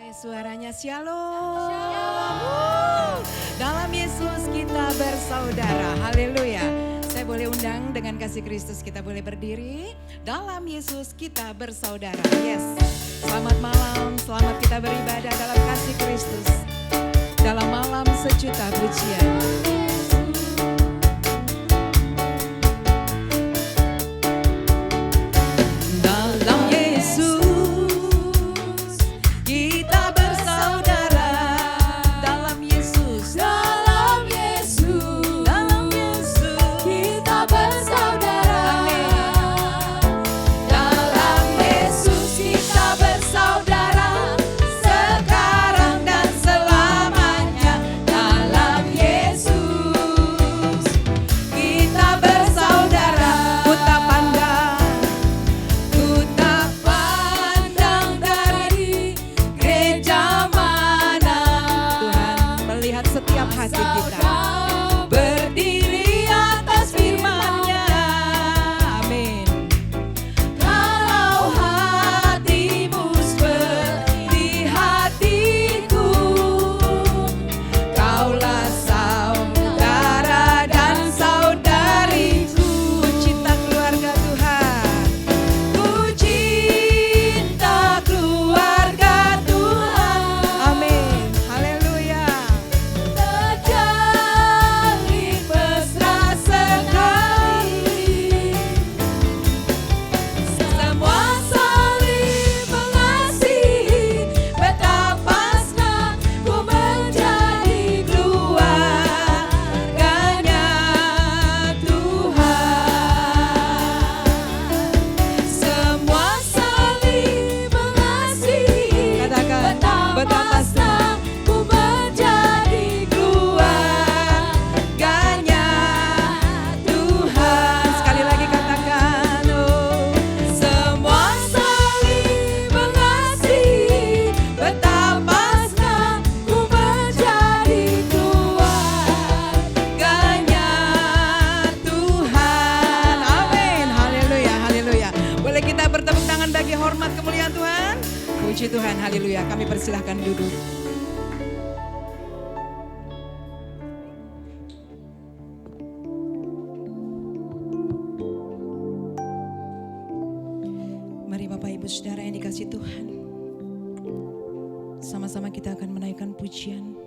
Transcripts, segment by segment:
Suaranya Shalom. Dalam Yesus kita bersaudara. Haleluya. Saya boleh undang dengan kasih Kristus kita boleh berdiri. Dalam Yesus kita bersaudara. Yes. Selamat malam, selamat kita beribadah dalam kasih Kristus. Dalam malam sejuta pujian. Puji Tuhan, haleluya. Kami persilahkan duduk. Mari Bapak Ibu Saudara yang dikasihi Tuhan. Sama-sama kita akan menaikkan pujian.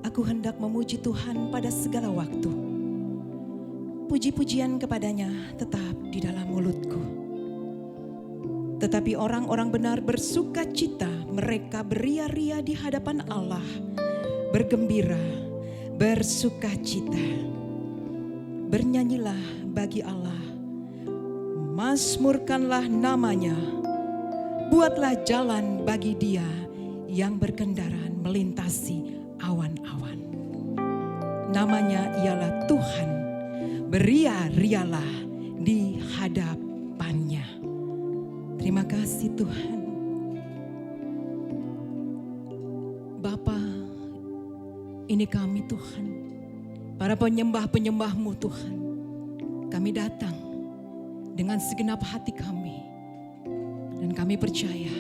Aku hendak memuji Tuhan pada segala waktu. Puji-pujian kepadanya tetap di dalam mulutku. Tetapi orang-orang benar bersuka cita, mereka beria-ria di hadapan Allah, bergembira, bersuka cita. Bernyanyilah bagi Allah, mazmurkanlah namanya, buatlah jalan bagi Dia yang berkendaraan melintasi awan-awan. Namanya ialah Tuhan, beria-rialah di hadapannya. Terima kasih Tuhan. Bapa, ini kami Tuhan, para penyembah-penyembah-Mu Tuhan. Kami datang dengan segenap hati kami. Dan kami percaya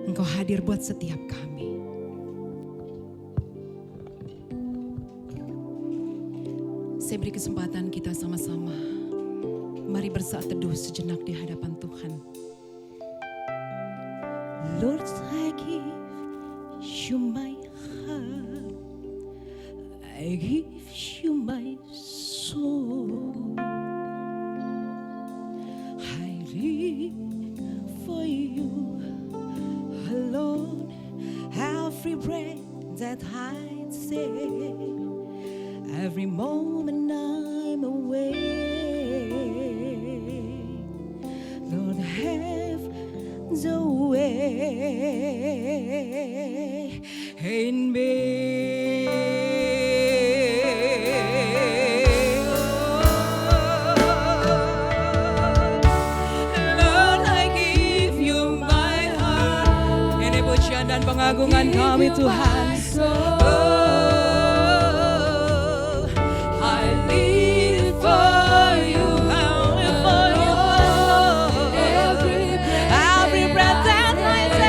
Engkau hadir buat setiap kami. Saya beri kesempatan kita sama-sama. Mari bersaat teduh sejenak di hadapan Tuhan. Lord, I give you my heart, I give you my soul, I live for you alone, every breath that I take, every moment I'm awake, Lord, have the way in me. Lord, I give you my heart. Ini pujian dan pengagungan kami Tuhan. I live for you. Every breath that I take.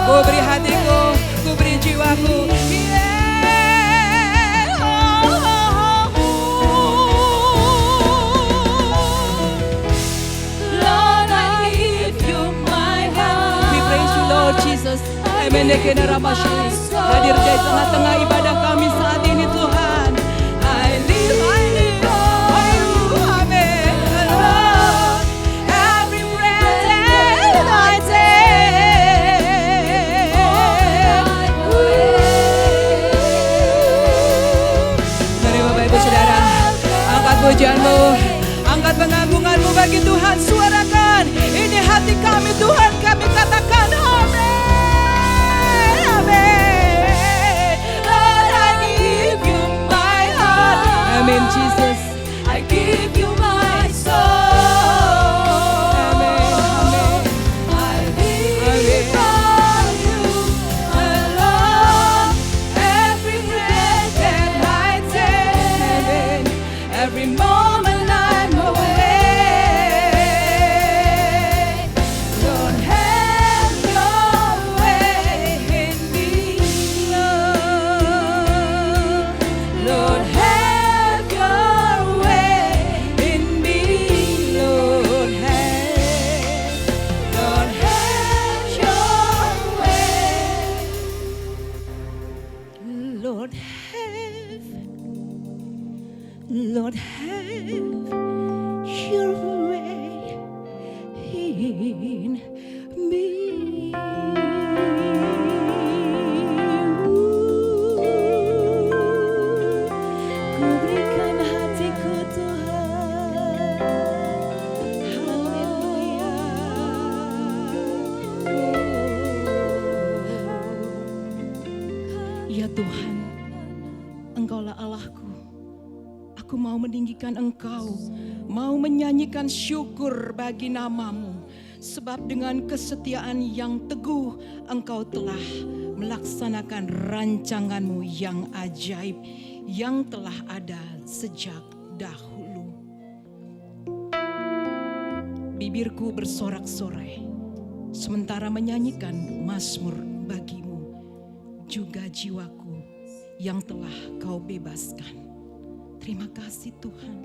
Ku beri hatiku, ku beri jiwaku. Lord, I give you my heart. We praise you Lord Jesus. Amen. Hadir di tengah-tengah ibadah kami saat ini Tuhan. I live for you. Amen. Lord, every breath that I take. Mari Bapak Ibu Saudara, angkat pujianmu, angkat pengagunganmu bagi Tuhan. Suarakan, ini hati kami Tuhan, kami katakan amin. Amen, Jesus. I give you my soul. Amen, amen. I live for you alone. Every breath that I take, every moment I'm away. Lord, have your way in me, Lord. Lord, have your way in me, Lord. Lord, have your way. Lord, Lord, have your way in me. Ku berikan hatiku Tuhan. Haleluya. Ya Tuhan, Engkaulah Allahku. Aku mau meninggikan Engkau, mau menyanyikan syukur bagi nama-Mu. Sebab dengan kesetiaan yang teguh Engkau telah melaksanakan rancangan-Mu yang ajaib, yang telah ada sejak dahulu. Bibirku bersorak-sorai, sementara menyanyikan mazmur bagi-Mu, juga jiwaku yang telah Kau bebaskan. Terima kasih Tuhan.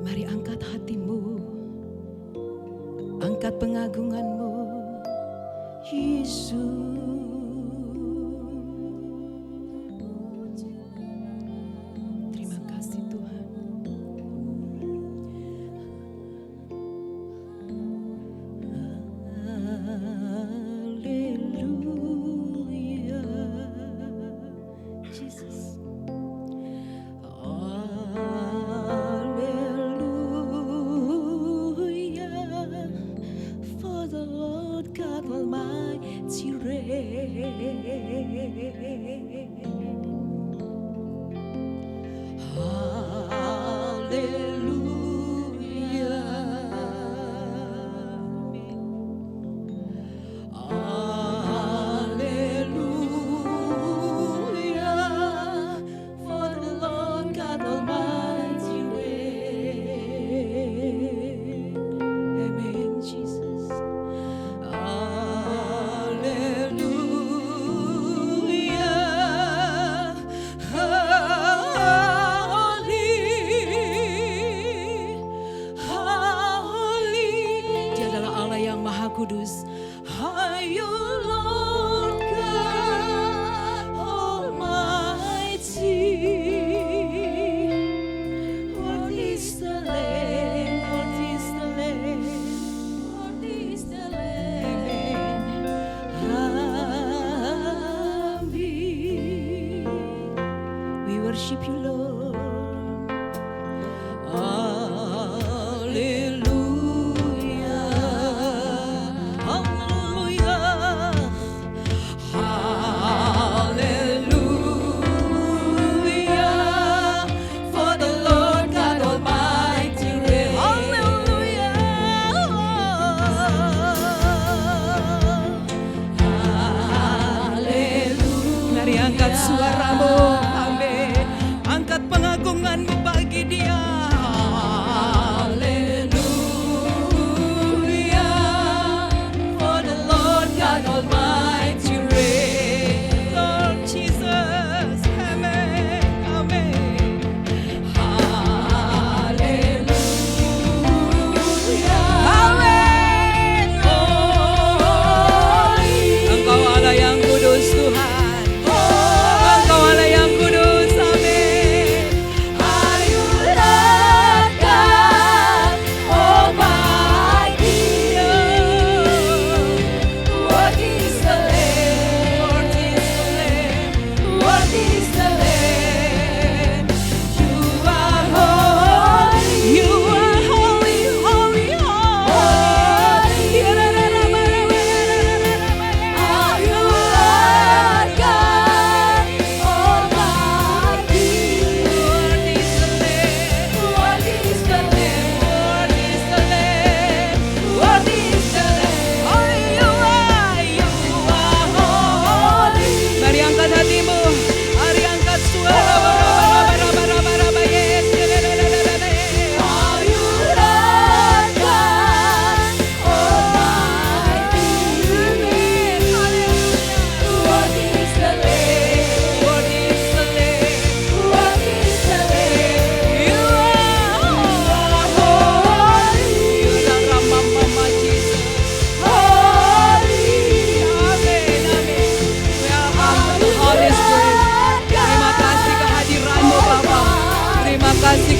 Mari angkat hatimu, angkat pengagunganmu, Yesus. Terima kasih Tuhan. Haleluya, Jesus. Hallelujah, for the Lord God Almighty reigns. Hallelujah, for the Lord God Almighty reigns. Amen, Jesus. Hallelujah, holy. Dia adalah Allah yang Maha Kudus. Hayu Lord God Almighty. Worthy is the Lamb, worthy is the Lamb, worthy is the Lamb. Amen. We worship you, Lord. Hallelujah, hallelujah, hallelujah, for the Lord God Almighty reigns. Hallelujah, hallelujah. Mari angkat suaramu, amin. Angkat pengagungan.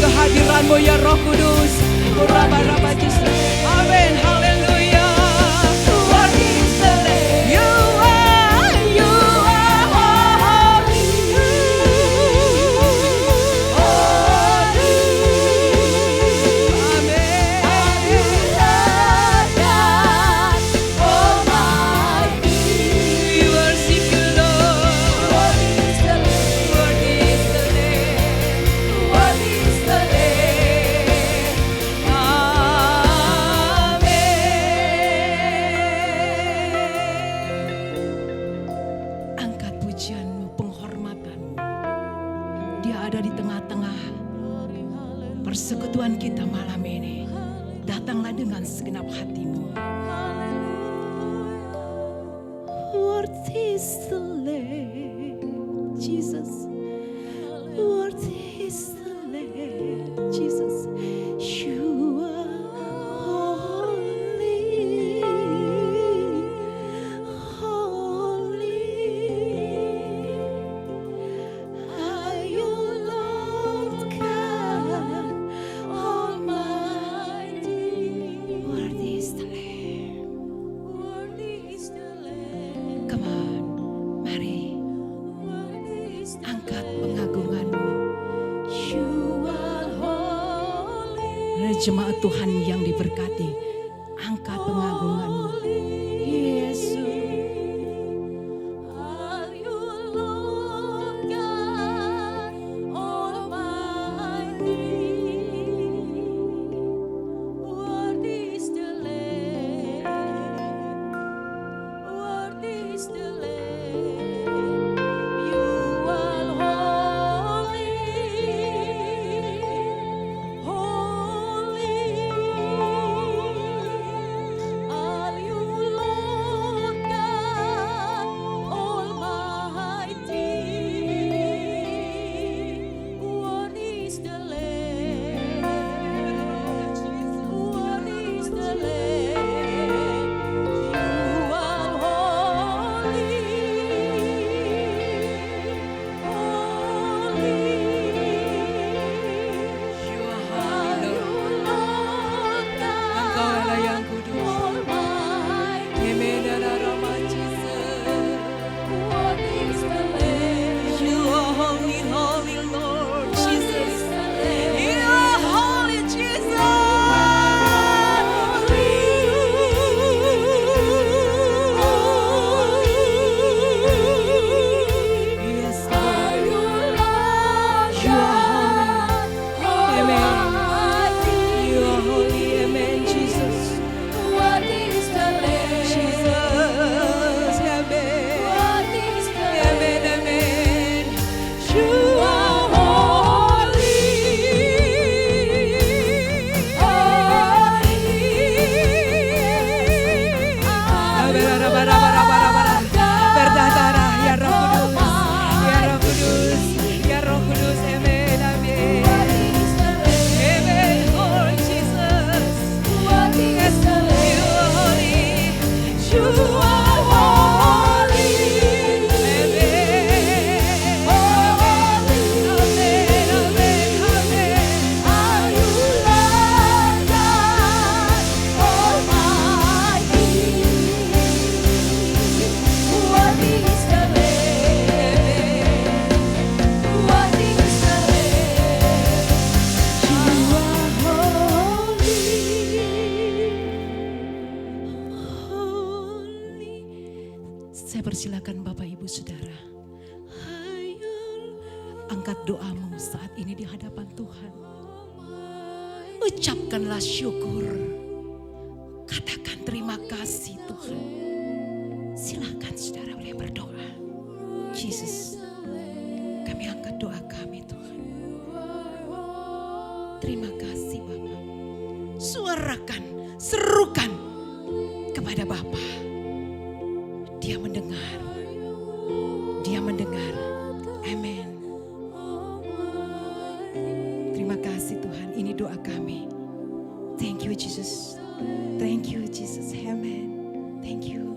kehadiran-Mu ya Roh Kudus. Raba-raba Jesus. Amin. Haleluya. Worthy is the Lamb. You are holy. Persekutuan kita malam ini, datanglah dengan segenap hatimu. Worthy is the Lamb, Jesus. Worthy is the Lamb, Jesus. You are holy, holy. Are you Lord God Almighty? Worthy is the Lamb. Worthy is the Lamb. Come on, mari angkat pengagunganmu. You are holy. Jemaat Tuhan yang diberkati, angkat pengagunganmu. Yesus. Are you Lord God Almighty? Worthy is the Lamb. Worthy is the Lamb. You are holy, holy. Are you Lord God Almighty? Worthy is the Lamb. Worthy is the Lamb. You are holy, holy. You are holy, Lord God. Engkaulah yang kudus. Almighty. Worthy is the Lamb. You are holy, holy Lord Jesus. You are holy Jesus. Yes, Lord. You are holy. Amen. You are holy. Amen, Jesus. Worthy is the Lamb. Jesus. Amen. Worthy is the Lamb. Amen, amen. You are holy. Bertatara ya Roh Kudus, ya Roh Kudus, ya Roh Kudus. Amen, amen. Amen, Lord Jesus. Yes, you are holy. You are holy. Amen. Amen, amen, amen. Are you Lord God Almighty? Worthy is the Lamb. Worthy is the Lamb. You are holy, holy. Saya persilakan Bapak Ibu Saudara, angkat doamu saat ini di hadapan Tuhan. Ucapkanlah syukur. Katakan terima kasih Tuhan. Silakan saudara boleh berdoa. Jesus, kami angkat doa kami Tuhan. Terima kasih Bapa. Suarakan, serukan kepada Bapa. Dia mendengar. Dia mendengar. Amin. Terima kasih Tuhan. Ini doa kami. Thank you Jesus. Thank you Jesus. Amen. Thank you.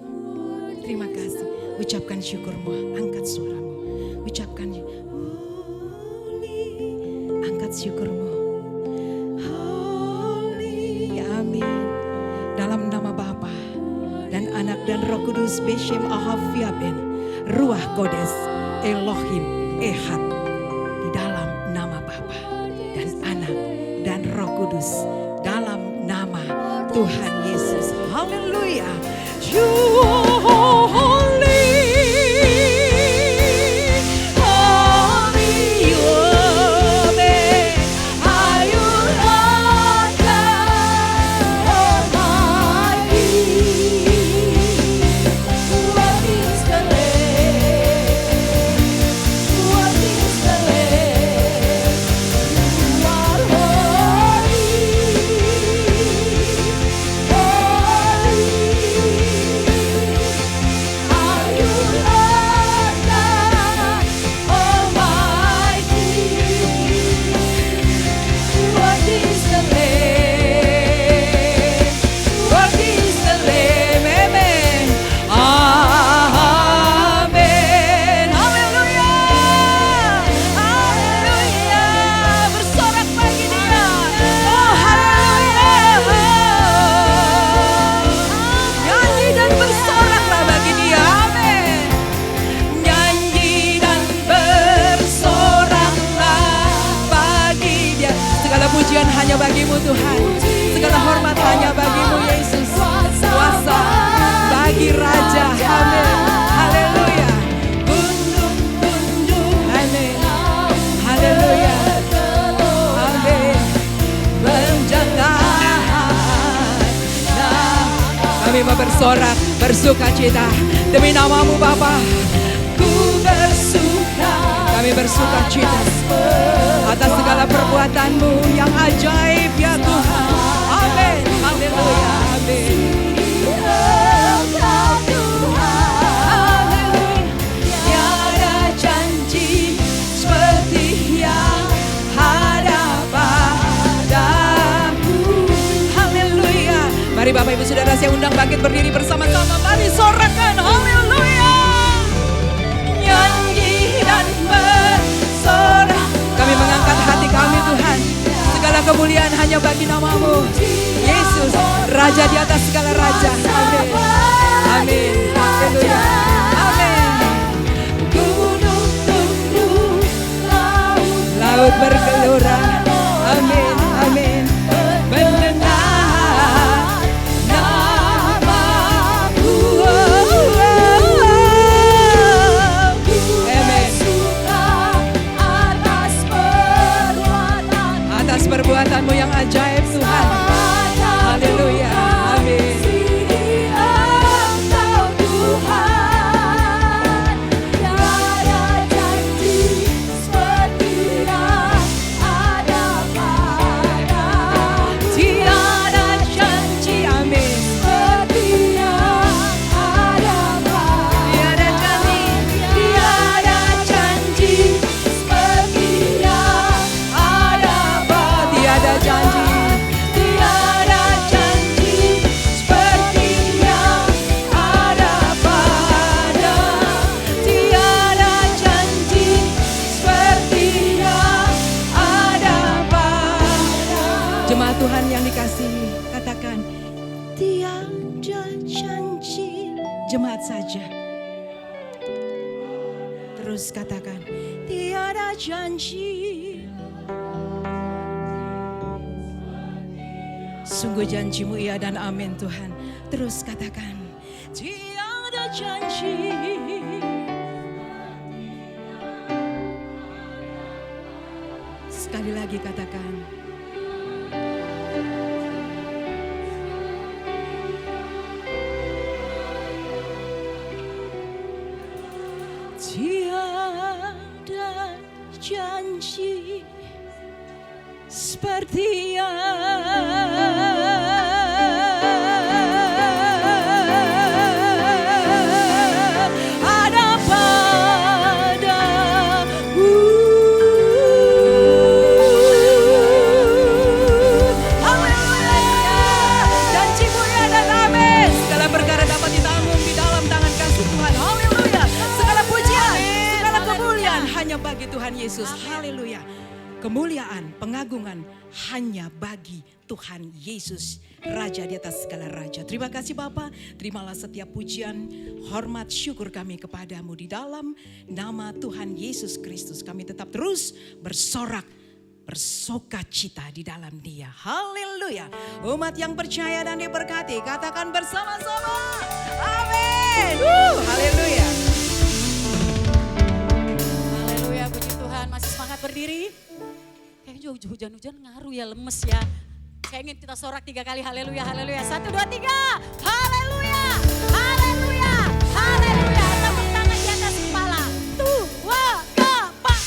Terima kasih. Ucapkan syukurmu. Angkat suaramu. Ucapkan. Angkat syukurmu. dan Roh Kudus Beshem Ahaviaben, Ruah Kodes, Elohim, Ehad, di dalam nama Bapa dan Anak dan Roh Kudus, dalam nama Tuhan Yesus. Haleluya. You are holy, holy, you are me. Are you Lord God Almighty? What is the Lamb? What is the Lamb? You are holy, holy. Are you Lord God Almighty? What is the Lamb? What is the Lamb? Amen. Amen. Haleluya. Haleluya. Bersorak bagi Dia. Oh, haleluya. Nyanyi dan bersoraklah bagi Dia. Amin. Nyanyi dan bersoraklah bagi Dia. Segala pujian hanya bagimu Tuhan. Segala hormat hanya bagimu Yesus. Kuasa bagi Raja. Amin. Haleluya. Amin. Haleluya. Amin. Berjalan. Kami mau bersorak, bersuka cita demi namamu Bapa. Ku bersuka. Kami bersuka cita atas segala perbuatanmu yang ajaib ya Tuhan. Amin. Haleluya. Amin. Engkau Tuhan, Tiada janji seperti yang ada padamu. Haleluya. Mari Bapak Ibu Saudara saya undang bangkit berdiri bersama-sama. Mari sorakan haleluya. Nyanyi dan bersorak. Kami mengangkat hati kami Tuhan. Segala kemuliaan hanya bagi namamu Yesus, Raja di atas segala raja. Amin. Amin. Haleluya. Amin. gunung tunduk, Laut bergelora. Amin. Amin. Mendengar namamu. Amin. suka atas perbuatan Atas perbuatanmu yang ajaib Tuhan. Haleluya. Amin. Engkau Tuhan, tiada janji seperti yang ada padamu. Tiada janji. Amin. Seperti yang ada padamu. Tiada janji. Tiada janji. Seperti yang ada padamu. Tiada janji. Tiada janji seperti yang ada padamu. Tiada janji seperti yang ada padamu. Jemaat Tuhan yang dikasihi, katakan tiada janji. Jemaat saja. Terus katakan tiada janji. Sungguh janjimu iya dan amin Tuhan. Terus katakan tiada janji. Sekali lagi katakan tiada janji seperti yang ada padamu. Haleluya. Janji-Mu ya dan amin. Segala perkara dapat ditanggung di dalam tangan kasih Tuhan. Haleluya. Segala pujian, segala kemuliaan hanya bagi Tuhan Yesus. Haleluya. kemuliaan, pengagungan hanya bagi Tuhan Yesus, Raja di atas segala raja. Terima kasih Bapa, terimalah setiap pujian, hormat, syukur kami kepadamu di dalam nama Tuhan Yesus Kristus. Kami tetap terus bersorak, bersukacita di dalam Dia. Haleluya. Umat yang percaya dan diberkati, katakan bersama-sama. Amin. Haleluya. Haleluya, puji Tuhan. Masih semangat berdiri? Kayaknya hujan-hujan ngaruh ya, lemes ya. Saya ingin kita sorak 3 kali haleluya, haleluya. 1, 2, 3. Haleluya, haleluya, haleluya. Tepuk tangan di atas kepala. Tua, kepak.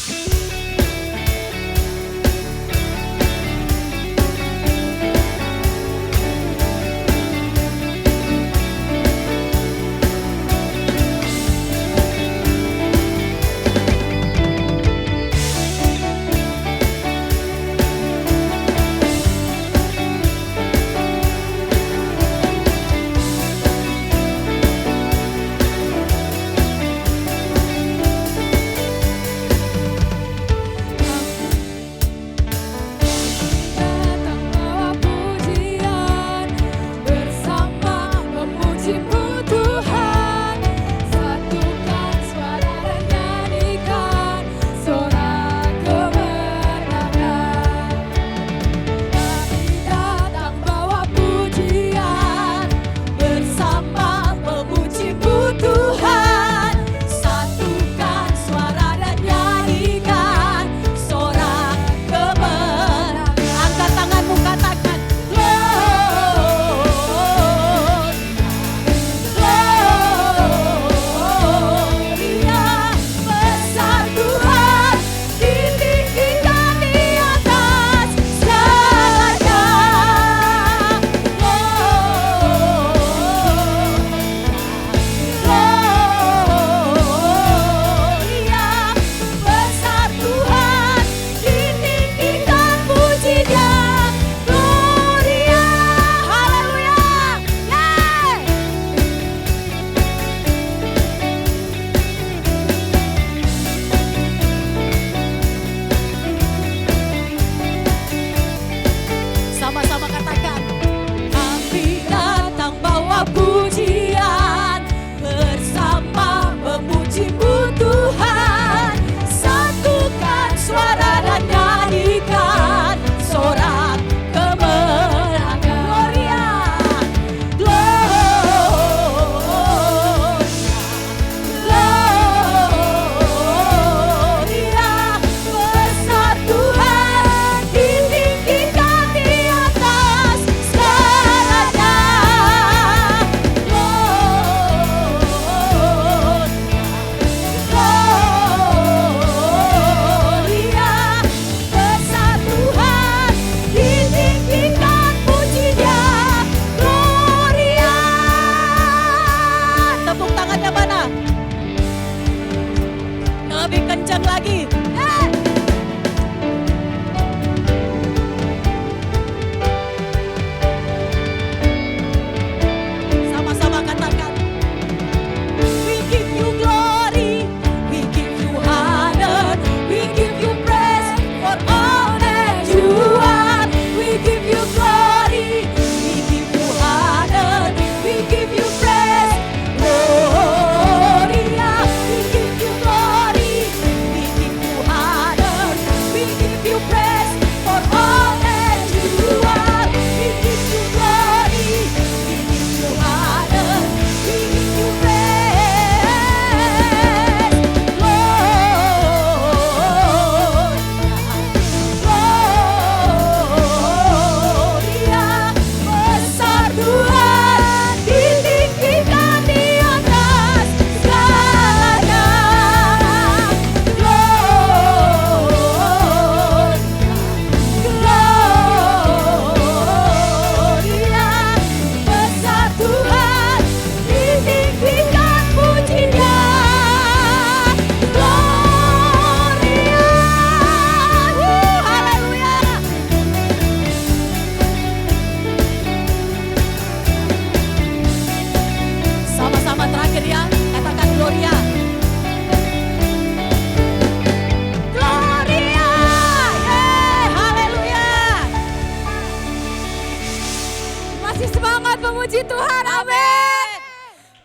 Puji Tuhan, amin.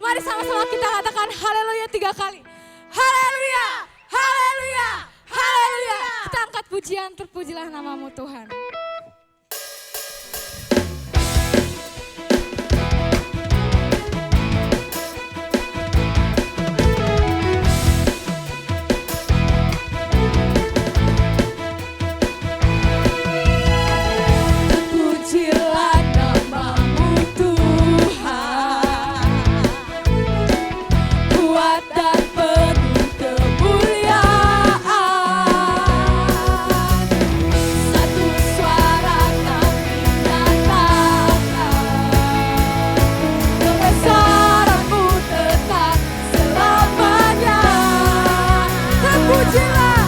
Mari sama-sama kita katakan haleluya 3 kali. Haleluya, haleluya, haleluya. Kita angkat pujian, terpujilah namamu Tuhan. Terpujilah namamu Tuhan, kuat dan penuh kemuliaan. Satu suara kami nyatakan, kebesaran-Mu tetap selamanya. Terpujilah,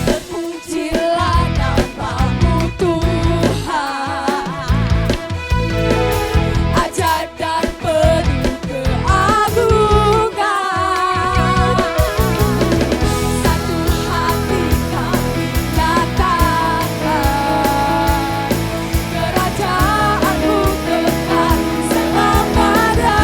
terpujilah namamu Tuhan, ajaib dan penuh keagungan. Satu hati kami nyatakan, kerajaan-Mu kekal selamanya.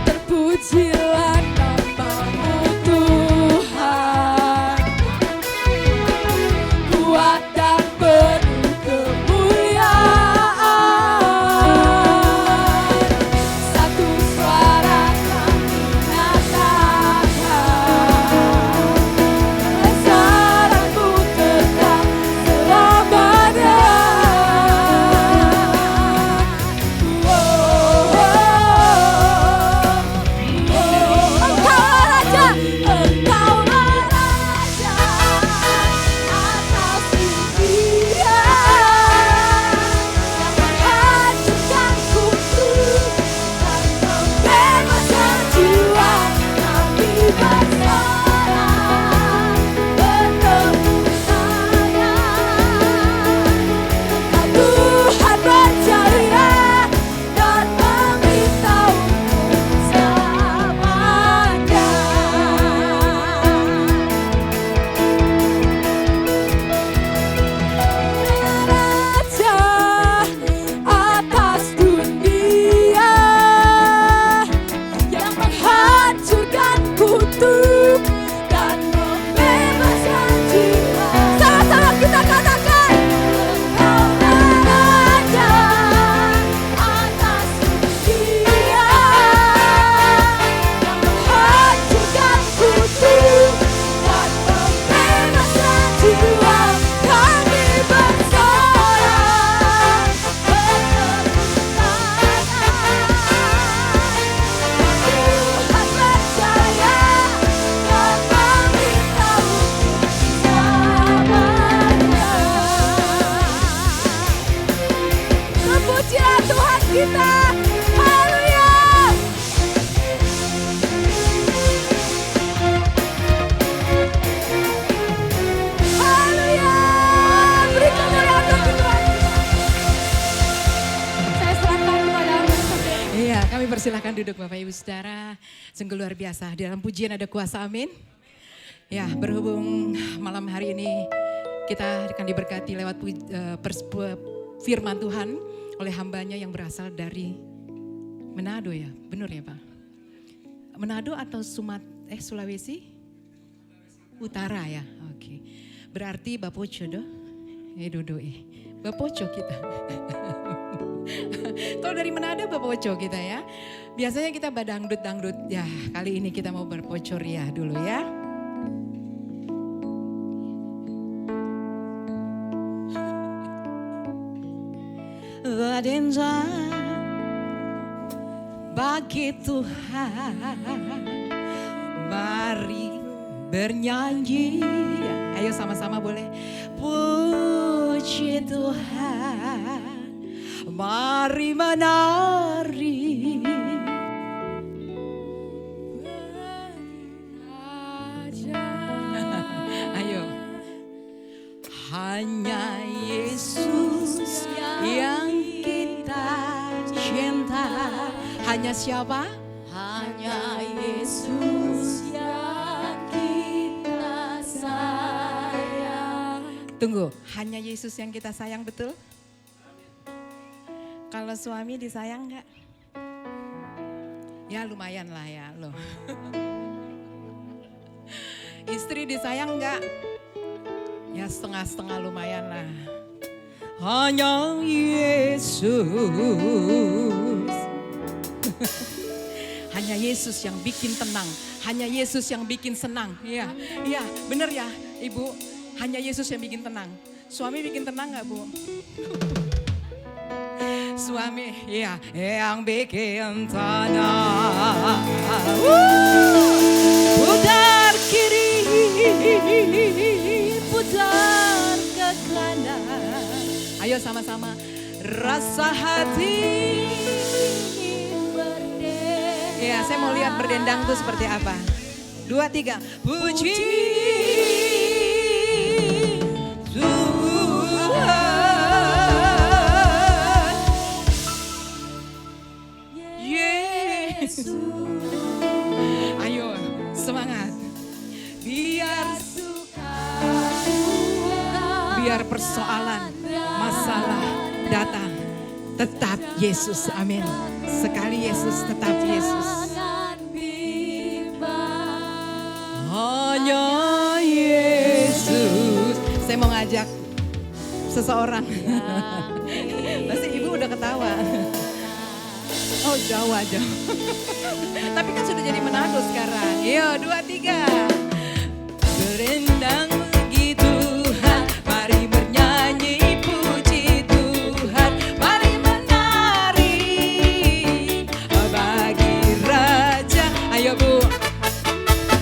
Terpujilah namamu Tuhan, kuat dan penuh kemuliaan. Satu suara kami nyatakan, kebesaran-Mu tetap selamanya. Engkaulah Raja, Engkaulah Raja atas dunia, yang menghancurkan kufur dan membebaskan jiwa. Kami bersorak bertepuk tangan. Tuhan berjaya dan meminta untuk selamanya. Raja atas dunia, yang menghancurkan kutuk dan membebaskan jiwa. Sama-sama kita katakan, Engkaulah Raja atas dunia, yang menghancurkan kutuk dan membebaskan jiwa. Kami bersorak bertepuk tangan. Tuhan berjaya dan meminta untuk selamanya. Terpujilah Tuhan kita, haleluya. Haleluya, beri kemuliaan bagi Tuhan. Saya serahkan kepada Allah. Iya, kami persilahkan duduk Bapak Ibu Saudara. Sungguh luar biasa, di dalam pujian ada kuasa, amin. Ya, berhubung malam hari ini kita akan diberkati lewat firman Tuhan oleh hambanya yang berasal dari Manado ya, benar ya Pak? Manado atau Sulawesi? Utara ya, oke. Berarti Bapoco do, Dodo Bapoco kita. Kalau dari Manado Bapoco kita ya. Biasanya kita badangdut-dangdut, ya kali ini kita mau berpocoria dulu ya. Vadenza bagi Tuhan. Mari bernyanyi. Ayo sama-sama boleh. Puji Tuhan. Mari menari. Ayo. Hanya Yesus yang kita cinta. Hanya siapa? Hanya Yesus yang kita sayang. Tunggu, hanya Yesus yang kita sayang, betul? Kalau suami disayang enggak? Ya lumayan lah ya loh. Istri disayang enggak? Ya setengah-setengah lumayan lah. Hanya Yesus. Hanya Yesus yang bikin tenang. Hanya Yesus yang bikin senang. Iya, iya bener ya Ibu. Hanya Yesus yang bikin tenang. Suami bikin tenang enggak Bu? Suami, iya, yang bikin tenang. Putar kiri, putar ke kanan. Ayo sama-sama, rasa hati berdendang. Ya, saya mau lihat berdendang itu seperti apa. 2, 3, puji ayo semangat. Biar persoalan, masalah datang, tetap Yesus. Amin. Sekali Yesus, tetap Yesus. Hanya Yesus. Saya mau ngajak seseorang. Pasti Ibu udah ketawa. Oh Jawa. Tapi kan sudah jadi Manado sekarang. Yo 2, 3. Berendang bagi Tuhan. Mari bernyanyi puji Tuhan. Mari menari bagi Raja. Ayo Bu.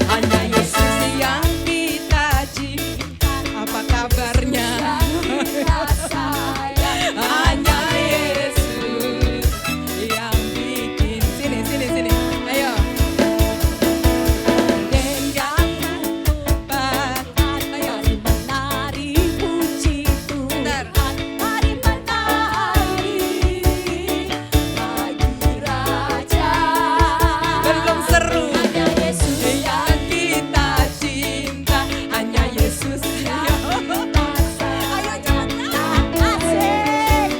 Hanya Yesus yang kita cinta. Apa kabarnya? Hanya Yesus yang bikin. Sini. Ayo. Dendang tempat. Ayo. Menari puji Tuhan. Mari menari bagi Raja. Belum seru. Hanya Yesus Yang kita cinta. Hanya Yesus yang Ayo jangan asik.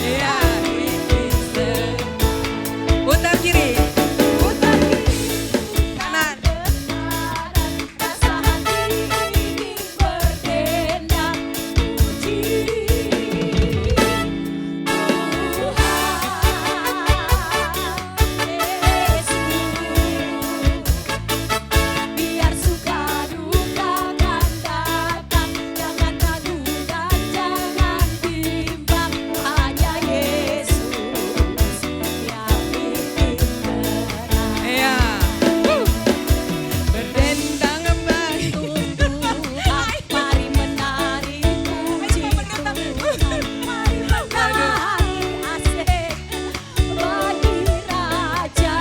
ya bikin putar kiri. Putar kiri. Kanan. Rasa hati ini berdendang puji Tuhan Yesus. Biar suka duka kan datang, jangan ragu dan jangan bimbang. Hanya Yesus yang bikin terang. Ya. Berdendang bagi Tuhan, mari menari puji Tuhan. Mari menari asik bagi Raja.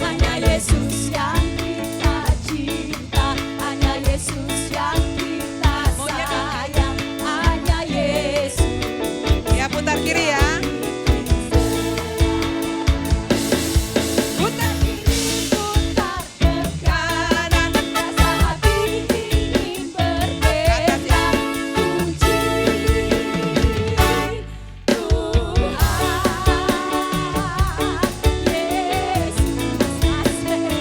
Hanya Yesus yang kita cinta, hanya Yesus yang kita sayang, hanya Yesus. ya putar kiri ya. Putar Putar ke kanan, rasa hati ingin berdendang puji Tuhan Yesus asik.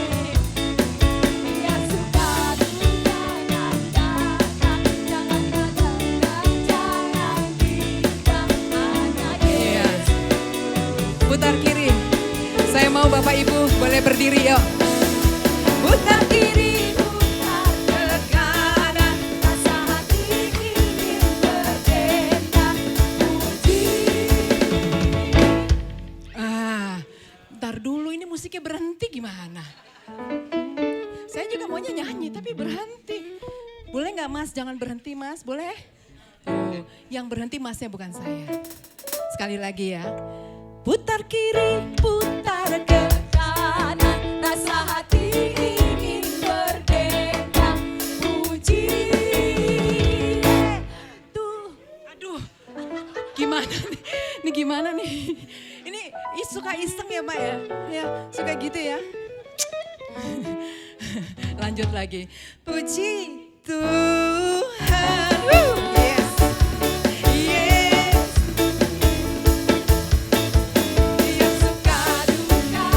Biar suka duka dan datang, jangan ragu dan jangan bimbang. Hanya Yesus. putar kiri. Saya mau Bapak Ibu boleh berdiri yuk. Putar kiri, putar ke kanan. Rasa hati ingin berdendang puji musiknya berhenti gimana? Saya juga maunya nyanyi tapi berhenti. Boleh gak Mas? Jangan berhenti Mas, boleh? Oh, yang berhenti Masnya bukan saya. Sekali lagi ya. Putar kiri, putar ke kanan, rasa hati ingin merdeka, puji. Tuh, aduh, gimana nih? Ini gimana nih? Ini suka iseng ya Pak ya? Ya, suka gitu ya. Lanjut lagi. Puji Tuhan. Yes. Yes. Yang suka duka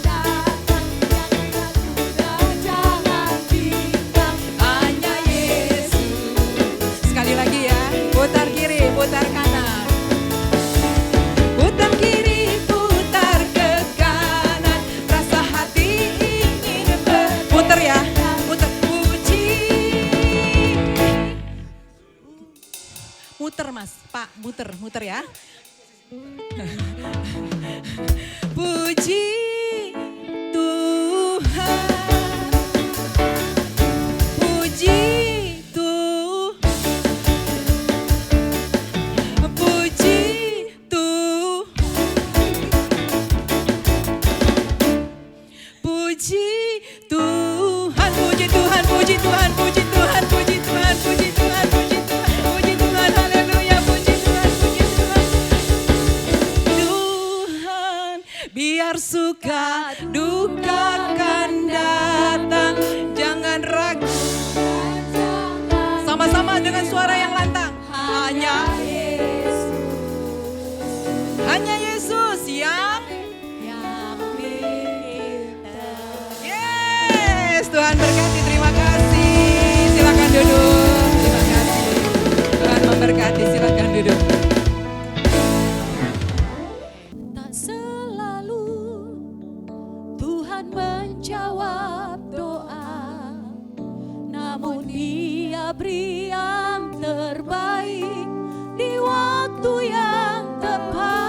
datang, yang jangan bimbang. Hanya Yesus. Sekali lagi ya. Putar kiri, putar kanan. Putar kiri, putar ke kanan. Rasa hati ingin putar ya. Putar. Puji. Muter Mas, Pak, muter ya. Puji Tuhan. Puji Tuhan. Puji Tuhan. Puji Tuhan, puji Tuhan, puji Tuhan, puji Tuhan, puji Tuhan, puji Tuhan, puji Tuhan, puji Tuhan, haleluya, puji Tuhan, puji Tuhan. Tuhan, biar suka duka kan datang, jangan ragu. Sama-sama dengan suara yang lantang. Hanya Yesus yang Yes, Tuhan berkati, terima kasih. Silakan duduk, terima kasih. Tuhan memberkati, silakan duduk. Tak selalu Tuhan menjawab doa, namun Dia beri yang terbaik di waktu yang tepat.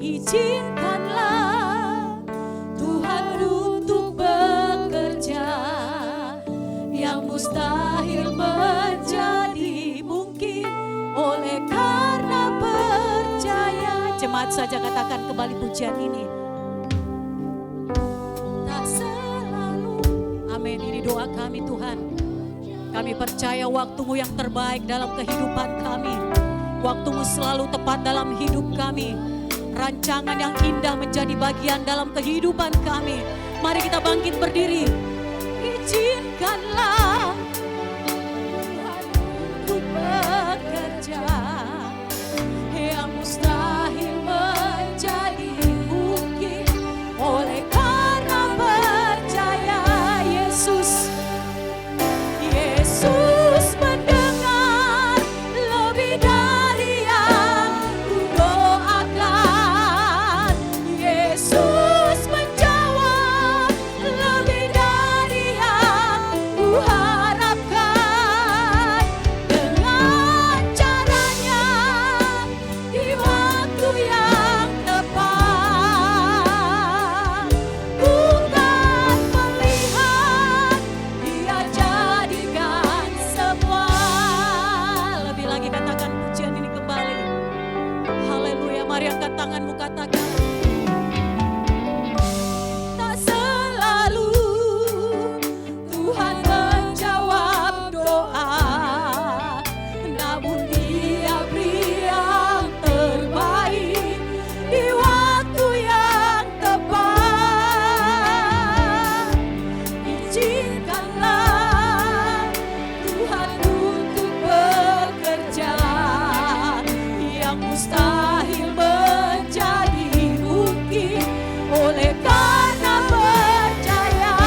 Izinkanlah Tuhan untuk bekerja, yang mustahil menjadi mungkin oleh karena percaya. Jemaat saja katakan kembali pujian ini. Tak selalu. Amin, ini doa kami Tuhan. Kami percaya waktu-Mu yang terbaik dalam kehidupan kami. Waktu-Mu selalu tepat dalam hidup kami. Rancangan yang indah menjadi bagian dalam kehidupan kami. Mari kita bangkit berdiri. Izinkanlah Tuhan untuk bekerja, yang mustahil menjadi mungkin oleh karena percaya. Yesus mendengar lebih dari yang ku doakan. Yesus menjawab lebih dari yang ku harapkan. Dengan caranya di waktu yang tepat, bukan melihat Dia jadikan semua. Lebih lagi katakan pujian ini kembali. Haleluya, mari angkat tanganmu katakan. Tak selalu Tuhan menjawab doa, namun Dia beri yang terbaik di waktu yang tepat. Izinkanlah Tuhan untuk bekerja, yang mustahil menjadi mungkin oleh karena percaya.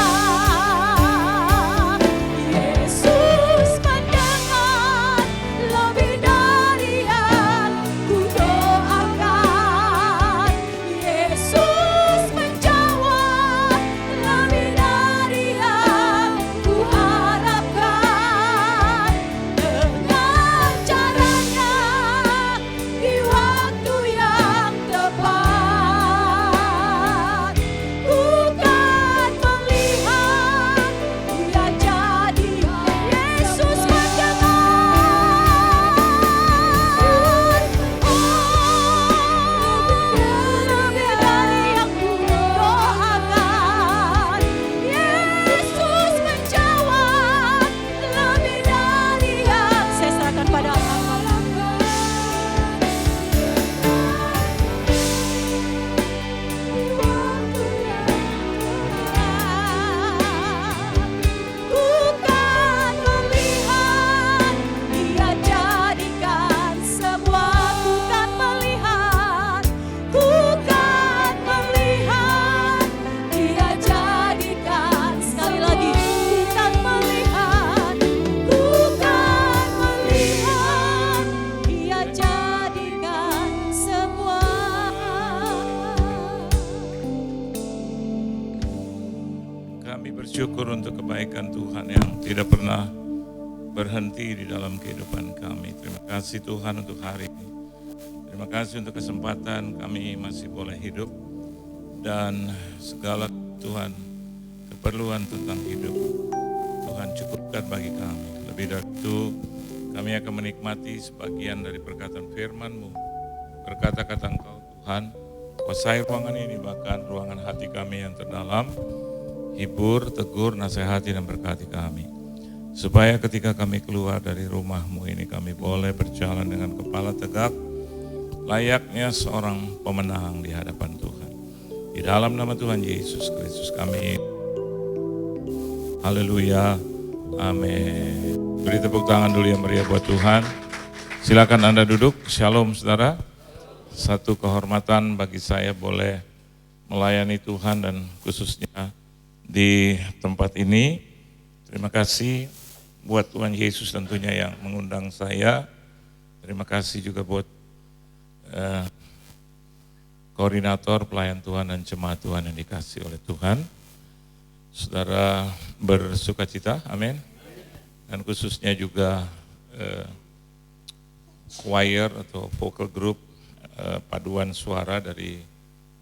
Yesus mendengar lebih dari yang ku doakan. Yesus menjawab lebih dari yang ku harapkan. Dengan caranya di waktu berhenti di dalam kehidupan kami. Terima kasih Tuhan untuk hari ini. Terima kasih untuk kesempatan kami masih boleh hidup dan segala Tuhan keperluan tentang hidup Tuhan cukupkan bagi kami. Lebih dari itu kami akan menikmati sebagian dari perkataan firman-Mu. Berkata-kata Engkau Tuhan, kuasai ruangan ini bahkan ruangan hati kami yang terdalam. Hibur, tegur, nasihati dan berkati kami. Supaya ketika kami keluar dari rumah-Mu ini kami boleh berjalan dengan kepala tegak. Layaknya seorang pemenang di hadapan Tuhan. Di dalam nama Tuhan Yesus Kristus kami. Haleluya. Amin. Beri tepuk tangan dulu yang meriah buat Tuhan. Silakan Anda duduk. Shalom saudara. Satu kehormatan bagi saya boleh melayani Tuhan dan khususnya di tempat ini. Terima kasih buat Tuhan Yesus tentunya yang mengundang saya. Terima kasih juga buat koordinator pelayan Tuhan dan jemaat Tuhan yang dikasih oleh Tuhan. Saudara bersukacita, amin. Dan khususnya juga choir atau vocal group paduan suara dari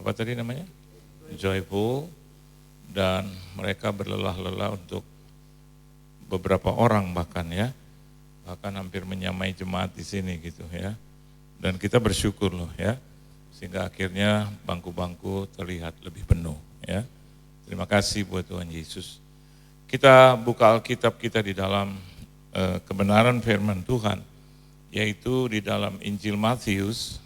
apa tadi namanya? Joyful. Dan mereka berlelah-lelah untuk beberapa orang bahkan ya. Bahkan hampir menyamai jemaat di sini gitu ya. Dan kita bersyukur loh ya. Sehingga akhirnya bangku-bangku terlihat lebih penuh ya. Terima kasih buat Tuhan Yesus. Kita buka Alkitab kita di dalam kebenaran firman Tuhan. Yaitu di dalam Injil Matius.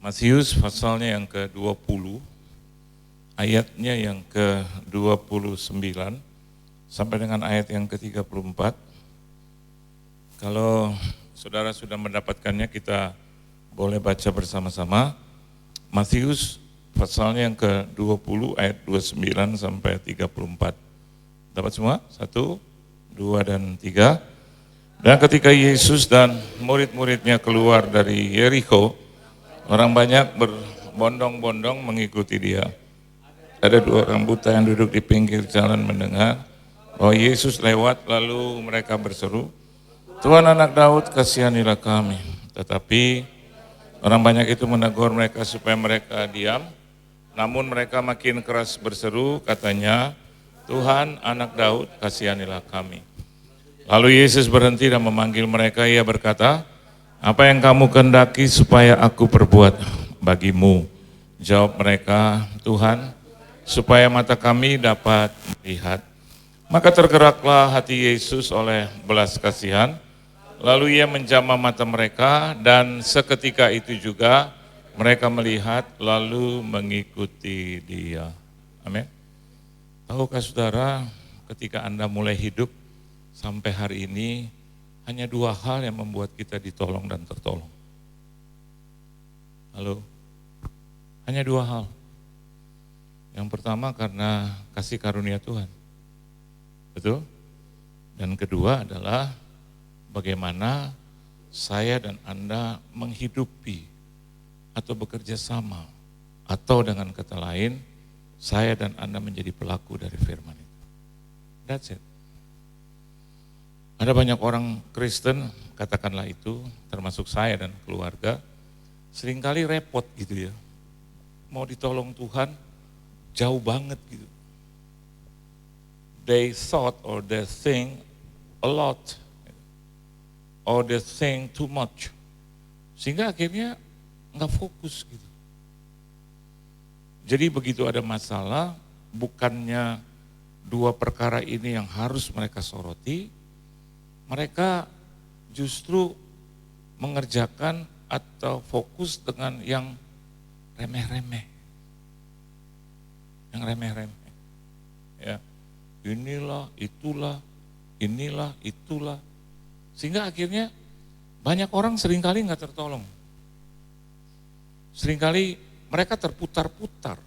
Matius pasalnya yang ke-20, ayatnya yang ke-29, sampai dengan ayat yang ke-34. Kalau saudara sudah mendapatkannya, kita boleh baca bersama-sama. Matius pasalnya yang ke-20, ayat 29 sampai 34. Dapat semua? 1, 2, dan 3. Dan ketika Yesus dan murid-muridnya keluar dari Yerikho, orang banyak berbondong-bondong mengikuti dia. Ada 2 orang buta yang duduk di pinggir jalan mendengar bahwa Yesus lewat, lalu mereka berseru, Tuhan Anak Daud, kasihanilah kami. Tetapi orang banyak itu menegur mereka supaya mereka diam. Namun mereka makin keras berseru, katanya, Tuhan Anak Daud, kasihanilah kami. Lalu Yesus berhenti dan memanggil mereka, ia berkata, apa yang kamu kehendaki supaya aku perbuat bagimu? Jawab mereka, Tuhan, supaya mata kami dapat melihat. Maka tergeraklah hati Yesus oleh belas kasihan, lalu ia menjamah mata mereka dan seketika itu juga mereka melihat lalu mengikuti dia. Amin. Tahukah saudara, ketika Anda mulai hidup sampai hari ini, hanya 2 hal yang membuat kita ditolong dan tertolong. Halo? Hanya 2 hal. Yang pertama karena kasih karunia Tuhan. Betul? Dan kedua adalah bagaimana saya dan Anda menghidupi atau bekerja sama. Atau dengan kata lain, saya dan Anda menjadi pelaku dari firman itu. That's it. Ada banyak orang Kristen, katakanlah itu, termasuk saya dan keluarga, seringkali repot gitu ya. Mau ditolong Tuhan, jauh banget gitu. They thought or they think a lot, or they think too much. Sehingga akhirnya nggak fokus gitu. Jadi begitu ada masalah, bukannya 2 perkara ini yang harus mereka soroti, mereka justru mengerjakan atau fokus dengan yang remeh-remeh. Yang remeh-remeh. Ya. Inilah, itulah, itulah. Sehingga akhirnya banyak orang seringkali nggak tertolong. Seringkali mereka terputar-putar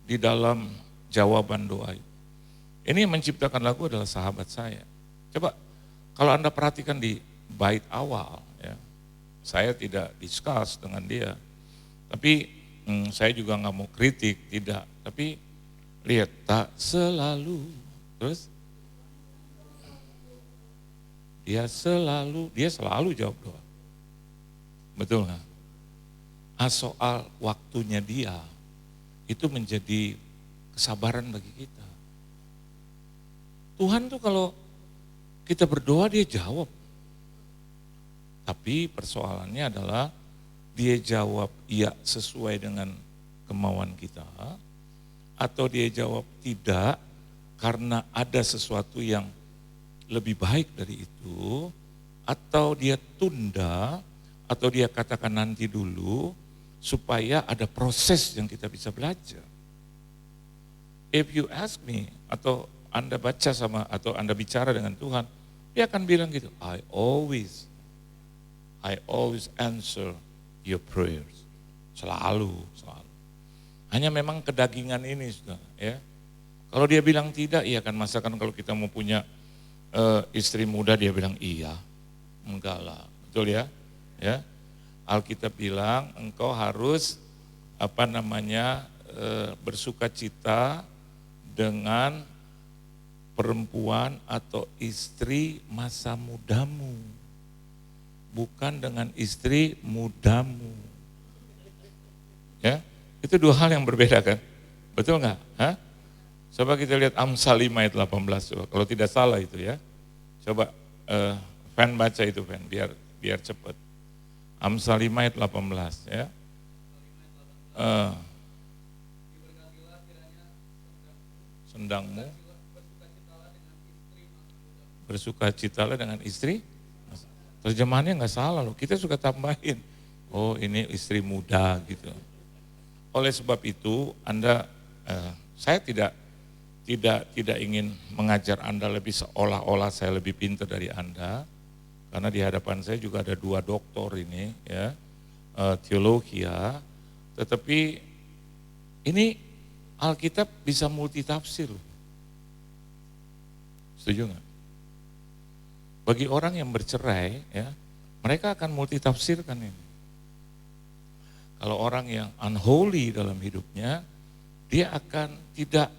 di dalam jawaban doa. Ini yang menciptakan lagu adalah sahabat saya. Coba kalau Anda perhatikan di bait awal, ya, saya tidak discuss dengan dia, tapi saya juga nggak mau kritik, tidak. Tapi Lihat, tak selalu. Terus? Dia selalu jawab doa. Betul nggak? Soal waktunya dia, itu menjadi kesabaran bagi kita. Tuhan tuh kalau kita berdoa dia jawab. Tapi persoalannya adalah dia jawab iya sesuai dengan kemauan kita, atau dia jawab tidak karena ada sesuatu yang lebih baik dari itu, atau dia tunda, atau dia katakan nanti dulu, supaya ada proses yang kita bisa belajar. If you ask me, atau Anda baca atau Anda bicara dengan Tuhan, dia akan bilang gitu, I always answer your prayers. Selalu. Hanya memang kedagingan ini, sudah, ya. Kalau dia bilang tidak, iya kan, masakan kalau kita mau punya istri muda, dia bilang iya, enggak lah, betul ya? Ya, Alkitab bilang engkau harus bersukacita dengan perempuan atau istri masa mudamu, bukan dengan istri mudamu. Ya, itu dua hal yang berbeda kan? Betul nggak? Hah? Coba kita lihat Amsal 5 ayat 18, coba. Kalau tidak salah itu ya. Coba Fan baca itu Fan, biar cepat. Amsal 5 ayat 18 ya. Sendangmu bersukacitalah dengan istri. Terjemahannya nggak salah loh, kita suka tambahin. Oh ini istri muda gitu. Oleh sebab itu saya tidak ingin mengajar Anda lebih seolah-olah saya lebih pintar dari Anda. Karena di hadapan saya juga ada 2 doktor ini ya, teologia. Tetapi ini Alkitab bisa multitafsir. Setuju nggak? Bagi orang yang bercerai ya, mereka akan multitafsirkan ini. Kalau orang yang unholy dalam hidupnya, dia akan tidak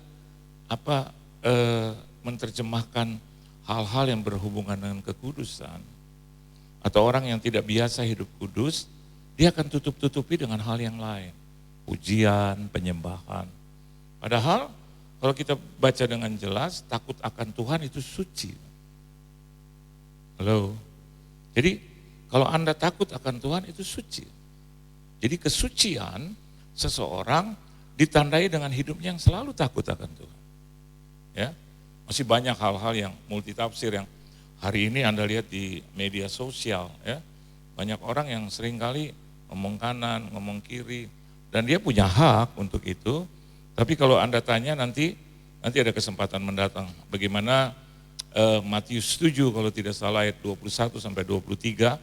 menerjemahkan hal-hal yang berhubungan dengan kekudusan. Atau orang yang tidak biasa hidup kudus, dia akan tutup-tutupi dengan hal yang lain. Pujian, penyembahan. Padahal kalau kita baca dengan jelas, takut akan Tuhan itu suci. Halo. Jadi kalau Anda takut akan Tuhan itu suci. Jadi kesucian seseorang ditandai dengan hidupnya yang selalu takut akan Tuhan. Ya, masih banyak hal-hal yang multitafsir yang hari ini Anda lihat di media sosial ya. Banyak orang yang seringkali ngomong kanan, ngomong kiri dan dia punya hak untuk itu. Tapi kalau Anda tanya nanti ada kesempatan mendatang bagaimana Matius 7 kalau tidak salah ayat 21 sampai 23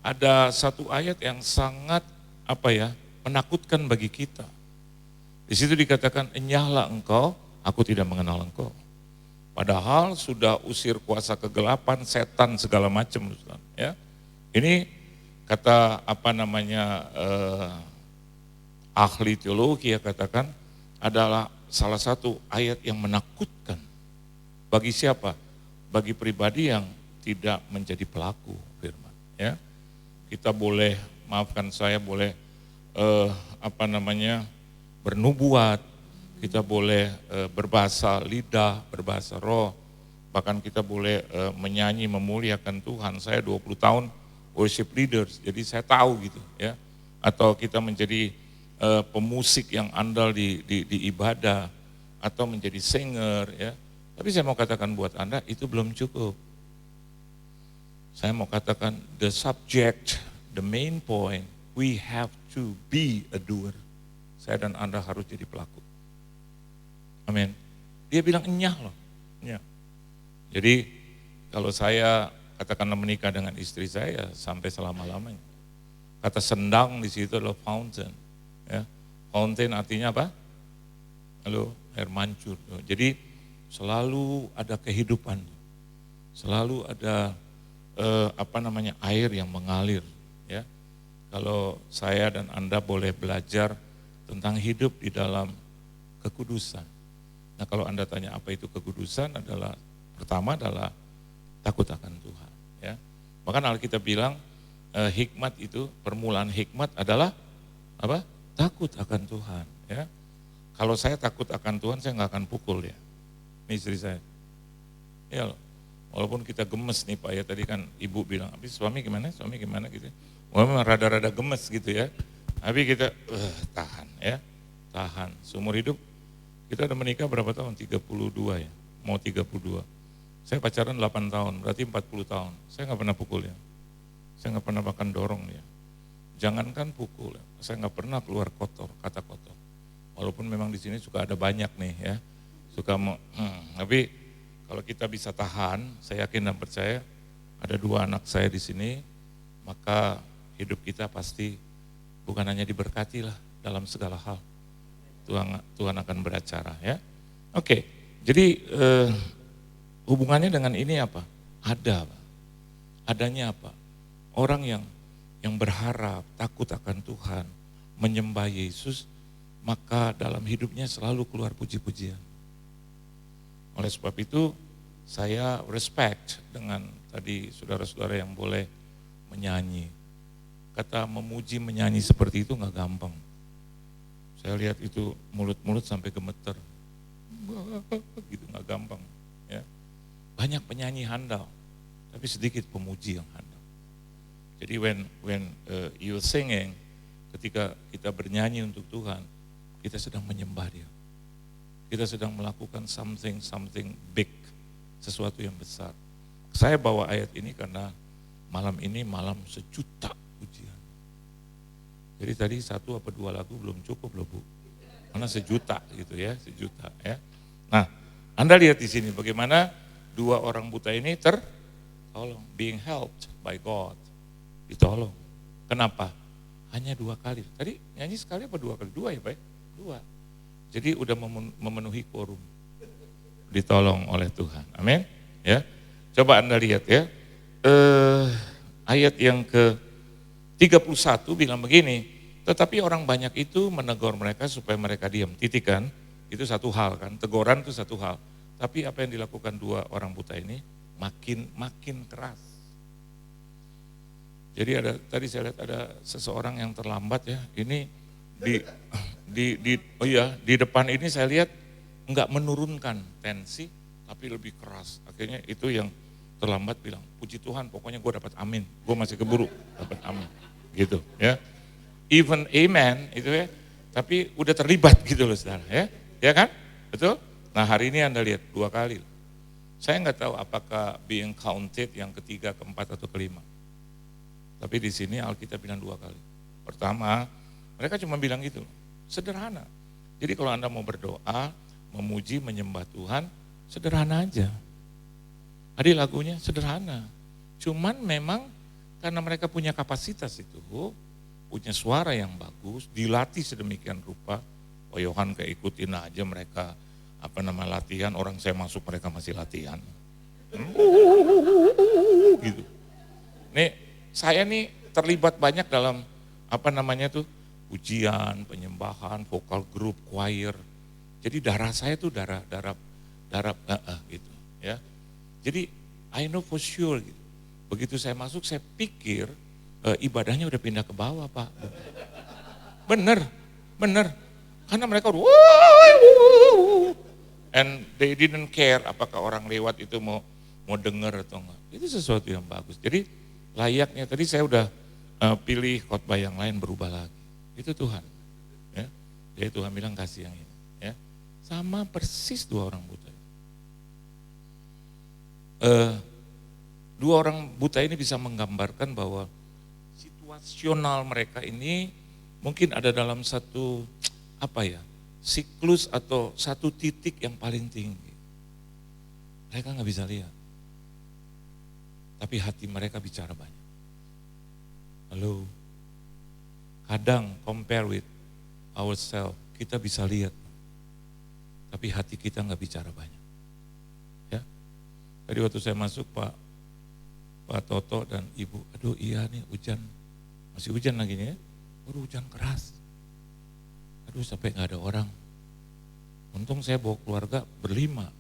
ada satu ayat yang sangat menakutkan bagi kita. Di situ dikatakan, enyahlah engkau, aku tidak mengenal engkau. Padahal sudah usir kuasa kegelapan, setan segala macam. Ya. Ini kata ahli teologi ya katakan adalah salah satu ayat yang menakutkan. Bagi siapa? Bagi pribadi yang tidak menjadi pelaku firman. Ya. Kita boleh, maafkan saya, boleh bernubuat, kita boleh berbahasa lidah, berbahasa roh, bahkan kita boleh menyanyi memuliakan Tuhan. Saya 20 tahun worship leaders, jadi saya tahu gitu ya. Atau kita menjadi pemusik yang andal di ibadah, atau menjadi singer ya. Tapi saya mau katakan buat Anda itu belum cukup. Saya mau katakan the subject, the main point, we have to be a doer. Saya dan Anda harus jadi pelaku. Amin. Dia bilang enyah loh. Enyah. Jadi kalau saya katakanlah menikah dengan istri saya sampai selama-lamanya. Kata sendang di situ adalah fountain. Ya. Fountain artinya apa? Halo, air mancur. Jadi selalu ada kehidupan. Selalu ada air yang mengalir. Ya. Kalau saya dan Anda boleh belajar tentang hidup di dalam kekudusan. Nah kalau Anda tanya apa itu kekudusan adalah, pertama adalah takut akan Tuhan. Ya. Bahkan Alkitab bilang hikmat itu, permulaan hikmat adalah apa? Takut akan Tuhan. Ya. Kalau saya takut akan Tuhan, saya nggak akan pukul ya. Ini istri saya. Ya loh. Walaupun kita gemes nih Pak ya, tadi kan ibu bilang, habis suami gimana gitu. Memang rada-rada gemes gitu ya. Tapi kita tahan ya, tahan. Seumur hidup kita udah menikah berapa tahun? 32 ya, mau 32. Saya pacaran 8 tahun, berarti 40 tahun. Saya nggak pernah pukul ya. Saya nggak pernah bahkan dorong ya. Jangankan pukul ya, saya nggak pernah keluar kotor, kata kotor. Walaupun memang di sini suka ada banyak nih ya, suka mau, tapi kalau kita bisa tahan, saya yakin dan percaya ada 2 anak saya di sini, maka hidup kita pasti bukan hanya diberkati lah dalam segala hal. Tuhan akan beracara ya. Oke, jadi hubungannya dengan ini apa? Adanya apa? Orang yang berharap, takut akan Tuhan, menyembah Yesus, maka dalam hidupnya selalu keluar puji-pujian. Oleh sebab itu saya respect dengan tadi saudara-saudara yang boleh menyanyi. Kata memuji menyanyi seperti itu nggak gampang. Saya lihat itu mulut-mulut sampai gemeter. Gitu nggak gampang. Ya. Banyak penyanyi handal, tapi sedikit pemuji yang handal. Jadi when you singing, ketika kita bernyanyi untuk Tuhan, kita sedang menyembah Dia. Kita sedang melakukan something big, sesuatu yang besar. Saya bawa ayat ini karena malam ini malam sejuta pujian. Jadi tadi 1 atau 2 lagu belum cukup loh Bu. Karena sejuta gitu ya, sejuta ya. Nah, Anda lihat di sini bagaimana 2 orang buta ini tertolong, being helped by God. Ditolong. Kenapa? Hanya 2 kali. Tadi nyanyi sekali apa 2 kali? 2 ya Pak? 2. Jadi udah memenuhi quorum. Ditolong oleh Tuhan. Amin. Ya. Coba Anda lihat ya. Ayat yang ke-31 bilang begini, tetapi orang banyak itu menegur mereka supaya mereka diam. Titik kan, itu satu hal kan, teguran itu satu hal. Tapi apa yang dilakukan 2 orang buta ini makin keras. Jadi tadi saya lihat ada seseorang yang terlambat ya, ini di depan ini saya lihat enggak menurunkan tensi, tapi lebih keras. Akhirnya itu yang terlambat bilang, puji Tuhan pokoknya gue dapat amin, gue masih keburu dapat amin, gitu ya. Even amen itu ya, tapi udah terlibat gitu loh saudara ya kan, betul? Nah hari ini Anda lihat 2 kali. Saya nggak tahu apakah being counted yang ketiga, keempat atau kelima. Tapi di sini Alkitab bilang 2 kali. Pertama, mereka cuma bilang gitu, sederhana. Jadi kalau Anda mau berdoa, memuji, menyembah Tuhan, sederhana aja. Tadi lagunya sederhana. Cuman memang karena mereka punya kapasitas itu, punya suara yang bagus, dilatih sedemikian rupa. Oh Yohan kayak ikutin aja mereka latihan, orang saya masuk mereka masih latihan. Gitu. Nih saya nih terlibat banyak dalam ujian, penyembahan, vokal group, choir. Jadi darah saya tuh darah gitu ya. Jadi I know for sure gitu. Begitu saya masuk saya pikir ibadahnya udah pindah ke bawah Pak. Bener. Karena mereka and they didn't care apakah orang lewat itu mau dengar atau enggak. Itu sesuatu yang bagus. Jadi layaknya tadi saya udah pilih khotbah yang lain berubah lagi. Itu Tuhan. Ya. Jadi Tuhan bilang kasih yang ini. Ya. Sama persis 2 orang buta. 2 orang buta ini bisa menggambarkan bahwa situasional mereka ini mungkin ada dalam satu siklus atau satu titik yang paling tinggi. Mereka nggak bisa lihat. Tapi hati mereka bicara banyak. Halo. Kadang compare with ourselves, kita bisa lihat. Tapi hati kita nggak bicara banyak. Ya. Tadi waktu saya masuk Pak Toto dan Ibu, aduh iya nih hujan, masih hujan lagi nih ya. Waduh hujan keras. Aduh sampai nggak ada orang. Untung saya bawa keluarga berlima.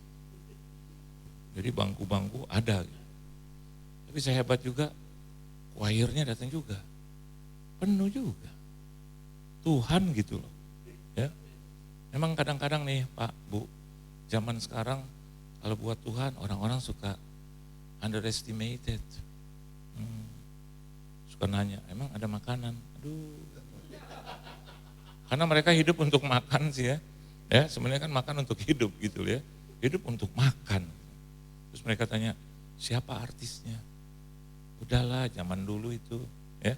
Jadi bangku-bangku ada. Tapi saya hebat juga, choirnya datang juga. Penuh juga. Tuhan gitu loh. Ya. Memang kadang-kadang nih Pak, Bu, zaman sekarang kalau buat Tuhan orang-orang suka underestimated. Suka nanya, emang ada makanan? Aduh. Karena mereka hidup untuk makan sih ya. Ya, sebenarnya kan makan untuk hidup gitu ya. Hidup untuk makan. Terus mereka tanya, siapa artisnya? Udahlah zaman dulu itu ya.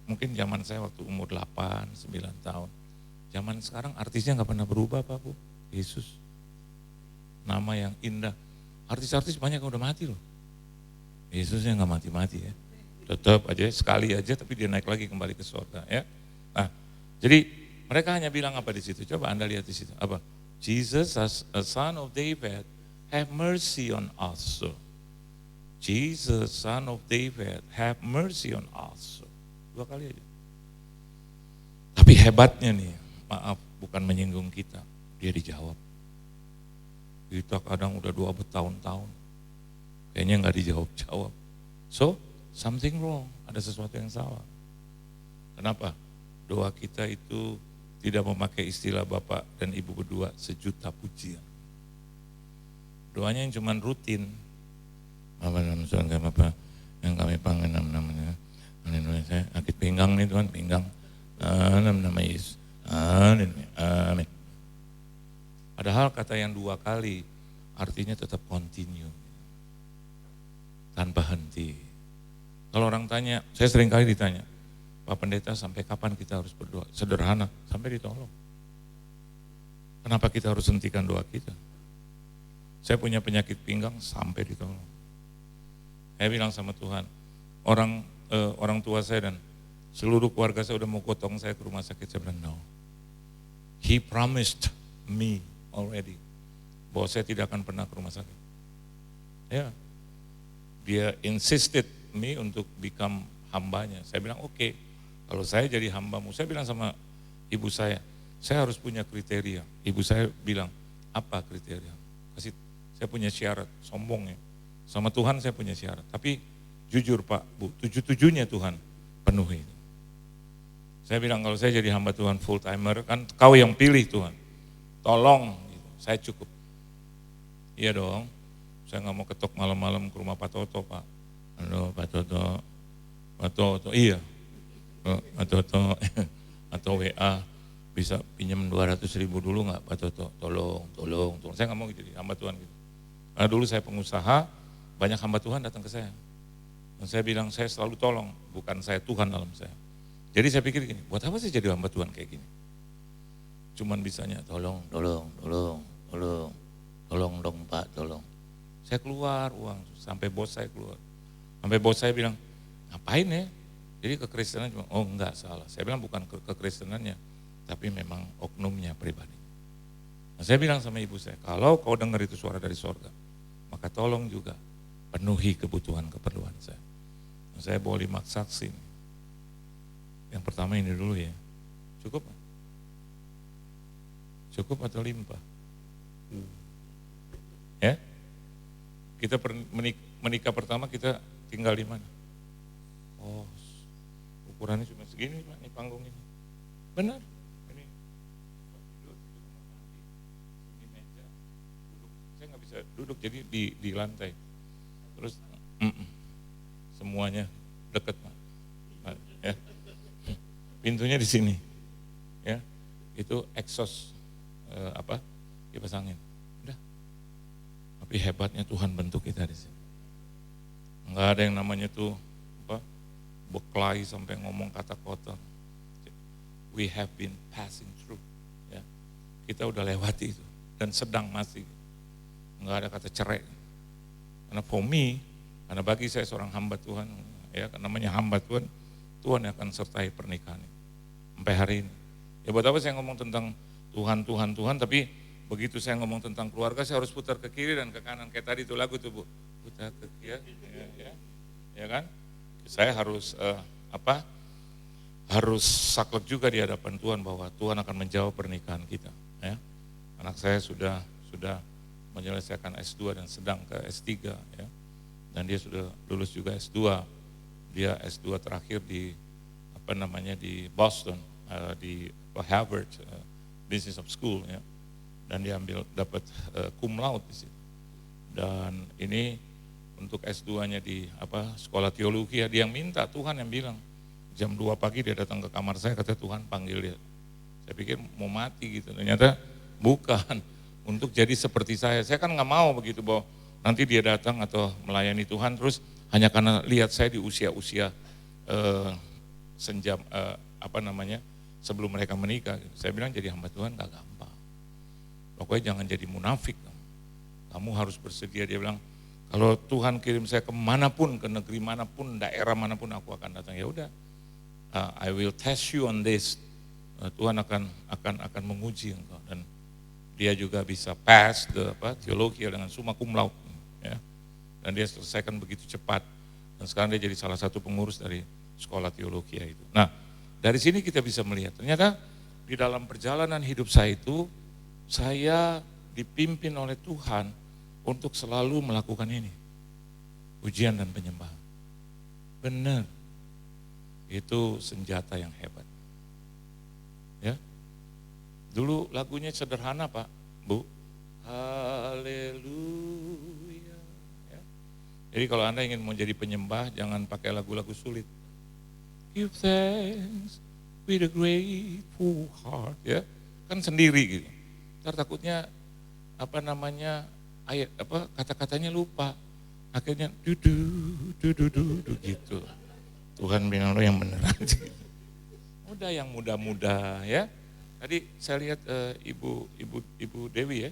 Mungkin zaman saya waktu umur 8, 9 tahun. Zaman sekarang artisnya nggak pernah berubah Pak Bu. Yesus. Nama yang indah. Artis-artis banyak yang udah mati loh. Yesusnya nggak mati-mati ya. Tetap aja sekali aja tapi dia naik lagi kembali ke surga ya. Nah, jadi mereka hanya bilang apa di situ? Coba Anda lihat di situ. Apa? Jesus as a son of David, have mercy on us. Jesus, son of David, have mercy on us. 2 kali aja. Tapi hebatnya nih, maaf bukan menyinggung kita, dia dijawab. Kita kadang udah 2 tahun-tahun, kayaknya nggak dijawab-jawab. So, something wrong, ada sesuatu yang salah. Kenapa? Doa kita itu tidak memakai istilah Bapak dan Ibu berdua sejuta pujian. Doanya yang cuman rutin. Apa nama surga Bapak yang kami panggil namanya. Saya sakit pinggang nih Tuhan, pinggang. Nama Yesus. Amin. Padahal kata yang 2 kali artinya tetap continue. Tanpa henti. Kalau orang tanya, saya sering kali ditanya, Pak Pendeta sampai kapan kita harus berdoa? Sederhana, sampai ditolong. Kenapa kita harus hentikan doa kita? Saya punya penyakit pinggang sampai ditolong. Saya bilang sama Tuhan, orang tua saya dan seluruh keluarga saya udah mau gotong saya ke rumah sakit. Saya bilang, no. He promised me already bahwa saya tidak akan pernah ke rumah sakit. Ya, dia insisted me untuk become hambanya. Saya bilang oke, kalau saya jadi hambamu. Saya bilang sama ibu saya harus punya kriteria. Ibu saya bilang, apa kriteria? Saya punya syarat, sombongnya. Sama Tuhan saya punya syarat. Tapi jujur Pak, Bu, 7-7-nya Tuhan penuhi. Saya bilang kalau saya jadi hamba Tuhan full timer, kan kau yang pilih Tuhan. Tolong, saya cukup. Iya dong, saya nggak mau ketok malam-malam ke rumah Pak Toto Pak. Halo Pak Toto, iya. Pak Toto, atau WA, bisa pinjam 200.000 dulu nggak Pak Toto? Tolong. Saya nggak mau jadi hamba Tuhan gitu. Karena dulu saya pengusaha, banyak hamba Tuhan datang ke saya. Dan saya bilang, saya selalu tolong, bukan saya Tuhan dalam saya. Jadi saya pikir gini, buat apa sih jadi hamba Tuhan kayak gini? Cuman bisanya, tolong dong Pak, tolong. Saya keluar uang, sampai bos saya keluar. Sampai bos saya bilang, ngapain ya? Jadi kekristenan cuma, oh enggak salah. Saya bilang bukan kekristenannya, tapi memang oknumnya pribadi. Nah, saya bilang sama ibu saya, kalau kau dengar itu suara dari sorga, maka tolong juga penuhi kebutuhan-keperluan saya. Nah, saya bawa 5 saksi. Yang pertama ini dulu ya, cukup? Cukup atau limpah? Ya, kita menikah pertama kita tinggal di mana? Oh, ukurannya cuma segini Pak, ini panggung ini. Benar? Ini tidur, ini meja, duduk. Saya nggak bisa duduk jadi di lantai. Terus semuanya dekat Pak. Ya. Pintunya di sini. Ya. Itu exhaust kipas angin. Udah. Tapi hebatnya Tuhan bentuk kita di sini. Enggak ada yang namanya tuh beklai sampai ngomong kata kotor. We have been passing through. Ya. Kita udah lewati itu dan sedang masih. Enggak ada kata cerai. Karena for me, karena bagi saya seorang hamba Tuhan, ya namanya hamba Tuhan, Tuhan yang akan sertai pernikahan ini. Sampai hari ini. Ya buat apa saya ngomong tentang Tuhan, tapi begitu saya ngomong tentang keluarga, saya harus putar ke kiri dan ke kanan. Kayak tadi itu lagu tuh Bu, putar ke kiri, ya kan? Saya harus harus saklek juga di hadapan Tuhan bahwa Tuhan akan menjawab pernikahan kita. Ya. Anak saya sudah menyelesaikan S2 dan sedang ke S3 ya. Dan dia sudah lulus juga S2. Dia S2 terakhir di di Boston, di Harvard Business of School ya. Dan dia dapat cum laude di situ. Dan ini untuk S2-nya di sekolah teologi ya, dia yang minta, Tuhan yang bilang. Jam 2 pagi dia datang ke kamar saya, kata Tuhan panggil dia. Saya pikir mau mati gitu, ternyata bukan. Untuk jadi seperti saya kan nggak mau begitu bahwa nanti dia datang atau melayani Tuhan terus hanya karena lihat saya di usia-usia senjam sebelum mereka menikah. Saya bilang jadi hamba Tuhan gak gampang. Pokoknya jangan jadi munafik. Kamu harus bersedia, dia bilang kalau Tuhan kirim saya kemanapun, ke negeri manapun, daerah manapun aku akan datang. Ya udah, I will test you on this. Tuhan akan menguji engkau dan dia juga bisa pass teologi dengan summa cum laude ya. Dan dia selesaikan begitu cepat dan sekarang dia jadi salah satu pengurus dari sekolah teologi itu. Nah, dari sini kita bisa melihat ternyata di dalam perjalanan hidup saya itu saya dipimpin oleh Tuhan untuk selalu melakukan ini. Pujian dan penyembahan. Benar. Itu senjata yang hebat. Ya. Dulu lagunya sederhana Pak, Bu. Haleluya. Ya. Jadi kalau Anda ingin mau jadi penyembah, jangan pakai lagu-lagu sulit. Give thanks with a grateful heart. Ya. Kan sendiri gitu. Ntar takutnya ayat kata-katanya lupa. Akhirnya dudu gitu. Tuhan bilang lo yang beneran. Udah yang muda-muda ya. Tadi saya lihat Ibu Dewi ya,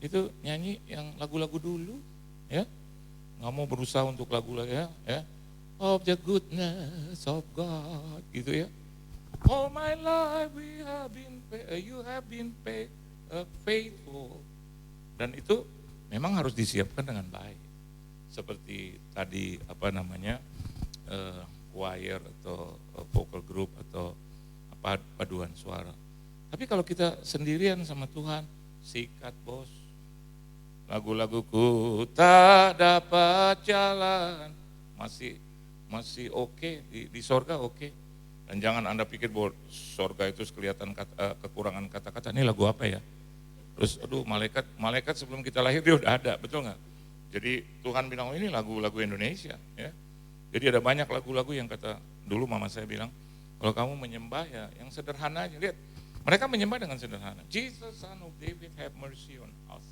itu nyanyi yang lagu-lagu dulu, ya, nggak mau berusaha untuk lagu-lagu ya, of the goodness of God, gitu ya. All my life you have been faithful, dan itu memang harus disiapkan dengan baik, seperti tadi choir atau vocal group atau paduan suara. Tapi kalau kita sendirian sama Tuhan, sikat bos. Lagu-laguku tak dapat jalan, masih oke, di sorga oke. Dan jangan Anda pikir bahwa sorga itu kelihatan kekurangan kata-kata. Ini lagu apa ya? Terus aduh malaikat sebelum kita lahir dia udah ada, betul nggak? Jadi Tuhan bilang ini lagu-lagu Indonesia ya. Jadi ada banyak lagu-lagu yang kata dulu mama saya bilang, kalau kamu menyembah ya yang sederhana aja. Lihat, mereka menyembah dengan sederhana. Jesus, Son of David, have mercy on us.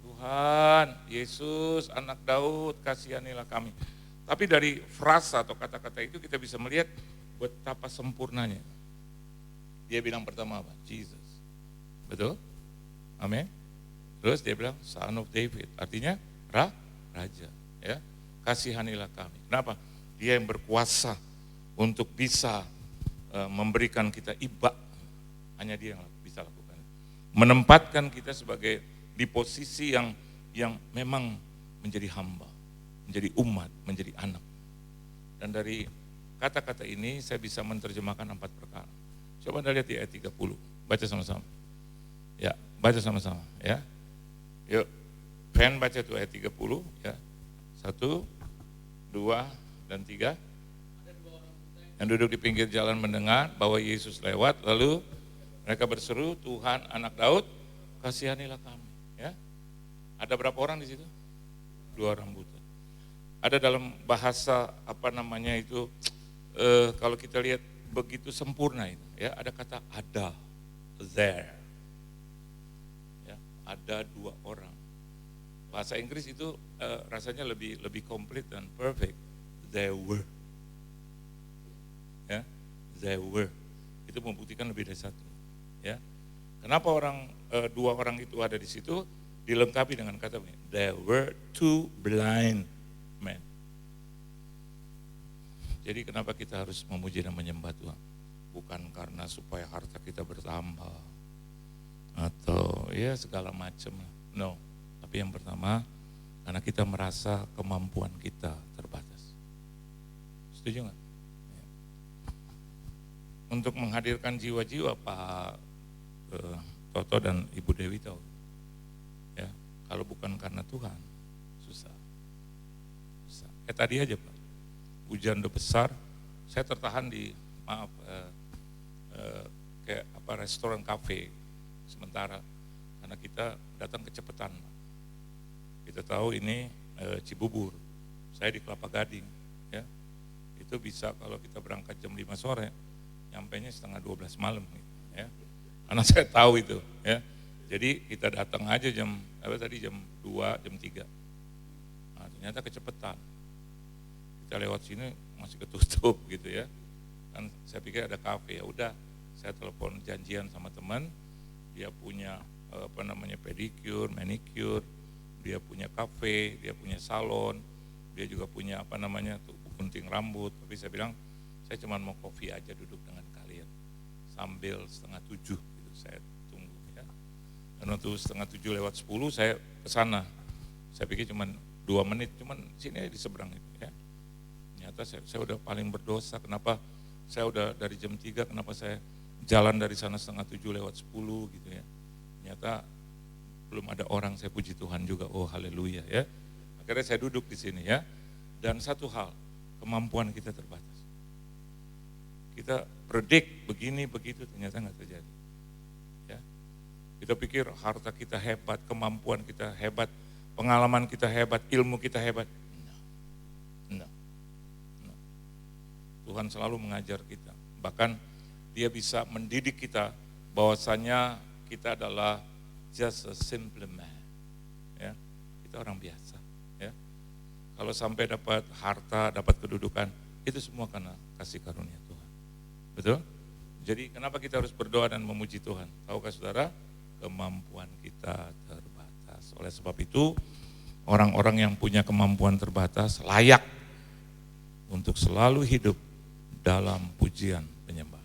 Tuhan, Yesus, anak Daud, kasihanilah kami. Tapi dari frasa atau kata-kata itu kita bisa melihat betapa sempurnanya. Dia bilang pertama apa? Jesus. Betul? Amin. Terus dia bilang Son of David, artinya raja. Ya, kasihanilah kami. Kenapa? Dia yang berkuasa untuk bisa memberikan kita iba. Hanya dia yang bisa lakukan. Menempatkan kita sebagai di posisi yang memang menjadi hamba, menjadi umat, menjadi anak. Dan dari kata-kata ini saya bisa menerjemahkan 4 perkara. Coba Anda lihat di ayat 30, baca sama-sama. Ya, baca sama-sama ya. Yuk, pengen baca tuh ayat 30 ya. 1, 2, dan 3. Yang duduk di pinggir jalan mendengar bahwa Yesus lewat, lalu mereka berseru, Tuhan anak Daud, kasihanilah kami. Ya. Ada berapa orang di situ? 2 orang buta. Ada dalam bahasa kalau kita lihat begitu sempurna itu, ya ada kata ada, there. Ya, ada 2 orang. Bahasa Inggris itu rasanya lebih komplit dan perfect. There were. Ya, there were. Itu membuktikan lebih dari 1. Ya, kenapa 2 orang itu ada di situ? Dilengkapi dengan kata begini, there were 2 blind men. Jadi kenapa kita harus memuji dan menyembah Tuhan? Bukan karena supaya harta kita bertambah atau ya segala macam. No, tapi yang pertama karena kita merasa kemampuan kita terbatas. Setuju nggak? Untuk menghadirkan jiwa-jiwa Pak Toto dan Ibu Dewi tahu. Ya, kalau bukan karena Tuhan, susah. Tadi aja Pak, hujan udah besar, saya tertahan di kayak restoran kafe sementara karena kita datang kecepatan. Kita tahu ini Cibubur, saya di Kelapa Gading, ya itu bisa kalau kita berangkat jam 5 sore, nyampainya setengah 12 malam, gitu, ya. Karena saya tahu itu, ya. Jadi kita datang aja jam 2, jam 3. Nah, ternyata kecepatan. Kita lewat sini masih ketutup gitu ya. Kan saya pikir ada kafe, ya udah saya telepon janjian sama teman, dia punya pedicure, manicure, dia punya kafe, dia punya salon, dia juga punya gunting rambut. Tapi saya bilang saya cuma mau kopi aja duduk dengan kalian sambil 6:30 gitu saya tunggu ya. Dan waktu 6:30 lewat 10 saya ke sana. Saya pikir cuma 2 menit, cuman sini di seberang itu ya. Ternyata saya udah paling berdosa, kenapa saya udah dari jam 3, kenapa saya jalan dari sana 6:30 lewat 10 gitu ya. Ternyata belum ada orang, saya puji Tuhan juga, oh haleluya ya. Akhirnya saya duduk di sini ya. Dan satu hal, kemampuan kita terbatas. Kita predik begini begitu, ternyata nggak terjadi. Ya. Kita pikir harta kita hebat, kemampuan kita hebat, pengalaman kita hebat, ilmu kita hebat. No. Tuhan selalu mengajar kita. Bahkan dia bisa mendidik kita bahwasanya kita adalah just a simple man. Ya, kita orang biasa. Ya. Kalau sampai dapat harta, dapat kedudukan, itu semua karena kasih karunia Tuhan. Betul? Jadi kenapa kita harus berdoa dan memuji Tuhan? Tahukah saudara? Kemampuan kita terbatas. Oleh sebab itu, orang-orang yang punya kemampuan terbatas layak untuk selalu hidup dalam pujian penyembah.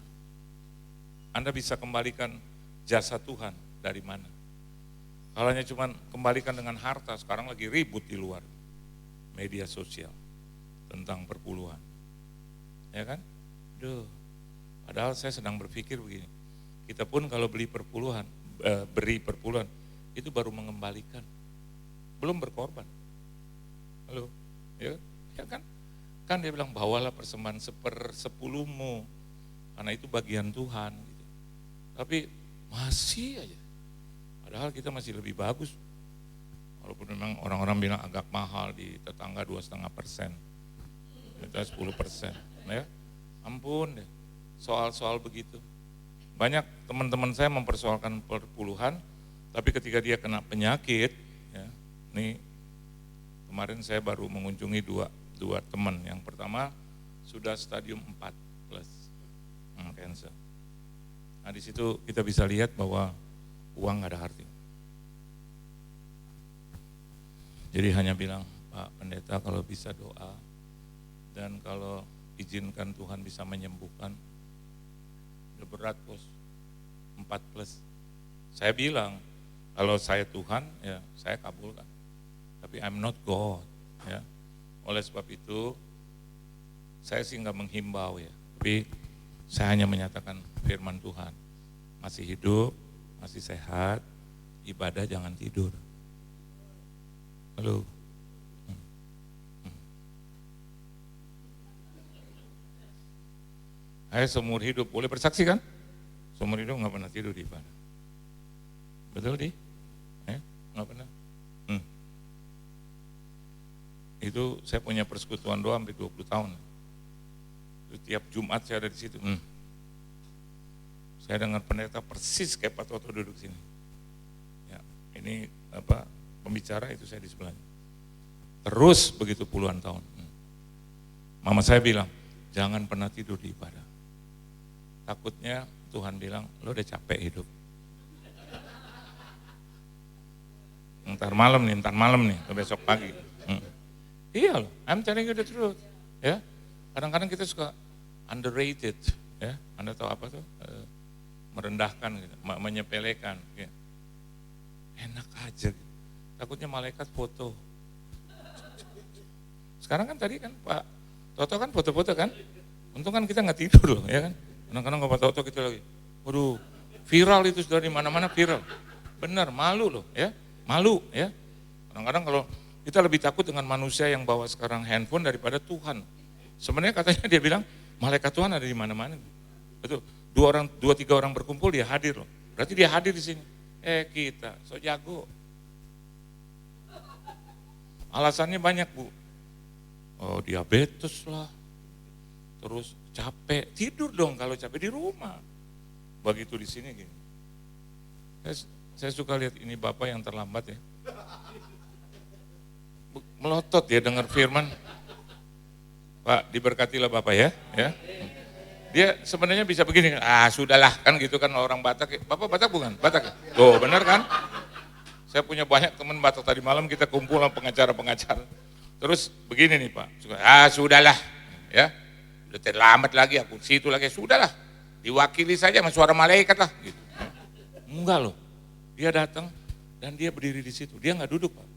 Anda bisa kembalikan jasa Tuhan dari mana? Kalau hanya cuma kembalikan dengan harta, sekarang lagi ribut di luar media sosial tentang perpuluhan. Ya kan? Padahal saya sedang berpikir begini, kita pun kalau beri perpuluhan, itu baru mengembalikan, belum berkorban. Halo, ya kan? Kan dia bilang bawalah persembahan 1/10mu, karena itu bagian Tuhan. Gitu. Tapi masih aja, padahal kita masih lebih bagus. Walaupun memang orang-orang bilang agak mahal di tetangga 2,5%, kita 10%. Ya, ampun deh, soal-soal begitu. Banyak teman-teman saya mempersoalkan perpuluhan, tapi ketika dia kena penyakit, ya, nih kemarin saya baru mengunjungi dua teman. Yang pertama sudah stadium 4 plus cancer. Nah di situ kita bisa lihat bahwa uang gak ada arti. Jadi hanya bilang, Pak Pendeta kalau bisa doa, dan kalau izinkan Tuhan bisa menyembuhkan, udah berat bos, 4 plus. Saya bilang, kalau saya Tuhan ya saya kabulkan. Tapi I'm not God ya. Oleh sebab itu, saya sih nggak menghimbau ya, tapi saya hanya menyatakan firman Tuhan. Masih hidup, masih sehat, ibadah jangan tidur. Halo. Saya seumur hidup, boleh bersaksi kan? Seumur hidup nggak pernah tidur di ibadah. Betul di? Nggak pernah. Itu saya punya persekutuan doa hampir 20 tahun. Itu tiap Jumat saya ada di situ. Saya dengar pendeta persis kayak Pak Toto duduk sini. Ya, ini pembicara itu saya di sebelahnya. Terus begitu puluhan tahun. Mama saya bilang, jangan pernah tidur di ibadah. Takutnya Tuhan bilang, lo udah capek hidup. Ntar malam nih, besok pagi. Iya loh, I'm telling you the truth. Ya, kadang-kadang kita suka underrated. Ya, Anda tahu apa tuh? Merendahkan, gitu, menyepelekan. Ya. Enak aja. Gitu. Takutnya malaikat foto. Sekarang kan tadi kan Pak Toto kan foto-foto kan. Untung kan kita nggak tidur loh, ya kan. Kadang-kadang Pak Toto kita lagi, waduh Viral itu sudah di mana-mana viral. Benar, malu loh ya. Malu ya. Kadang-kadang kalau kita lebih takut dengan manusia yang bawa sekarang handphone daripada Tuhan. Sebenarnya katanya dia bilang malaikat Tuhan ada di mana-mana. Betul. Dua tiga orang berkumpul dia hadir loh. Berarti dia hadir di sini. Kita so jago. Alasannya banyak bu. Oh diabetes lah. Terus capek. Tidur dong kalau capek di rumah. Begitu di sini gini. Saya suka lihat ini Bapak yang terlambat ya. Melotot ya dengar firman. Pak diberkatilah Bapak ya. Dia sebenarnya bisa begini, sudahlah kan gitu kan orang Batak. Bapak Batak bukan? Batak ya? Tuh benar kan? Saya punya banyak teman Batak, tadi malam kita kumpul sama pengacara-pengacara. Terus begini nih Pak, sudahlah ya. Udah terlambat lagi aku situ lagi, sudahlah. Diwakili saja sama suara malaikat lah gitu. Enggak loh. Dia datang dan dia berdiri di situ. Dia nggak duduk Pak.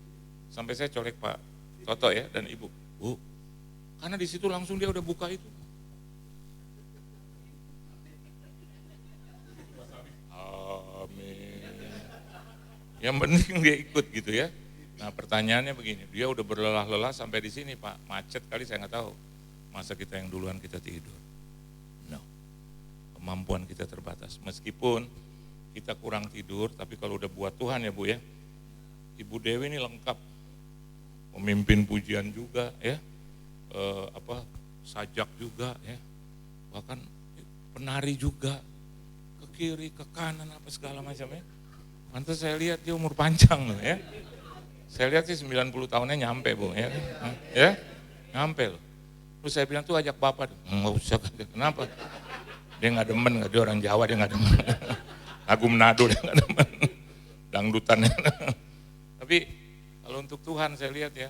Sampai saya colek Pak Toto ya dan Ibu. Bu, karena di situ langsung dia udah buka itu. Amin. Yang penting dia ikut gitu ya. Nah pertanyaannya begini, dia udah berlelah-lelah sampai di sini Pak. Macet kali saya nggak tahu. Masa kita yang duluan kita tidur. No. Kemampuan kita terbatas. Meskipun kita kurang tidur, tapi kalau udah buat Tuhan ya Bu ya, Ibu Dewi ini lengkap, pemimpin pujian juga ya, sajak juga ya, bahkan penari juga, ke kiri, ke kanan, apa segala macam ya. Pantas saya lihat dia umur panjang loh ya, saya lihat sih 90 tahunnya nyampe Bu ya, nyampe loh. Terus saya bilang tuh ajak Bapak, nggak usah, kenapa? Dia nggak demen, dia orang Jawa dia nggak demen. Lagu Manado dia nggak demen, dangdutannya. Tapi kalau untuk Tuhan saya lihat ya,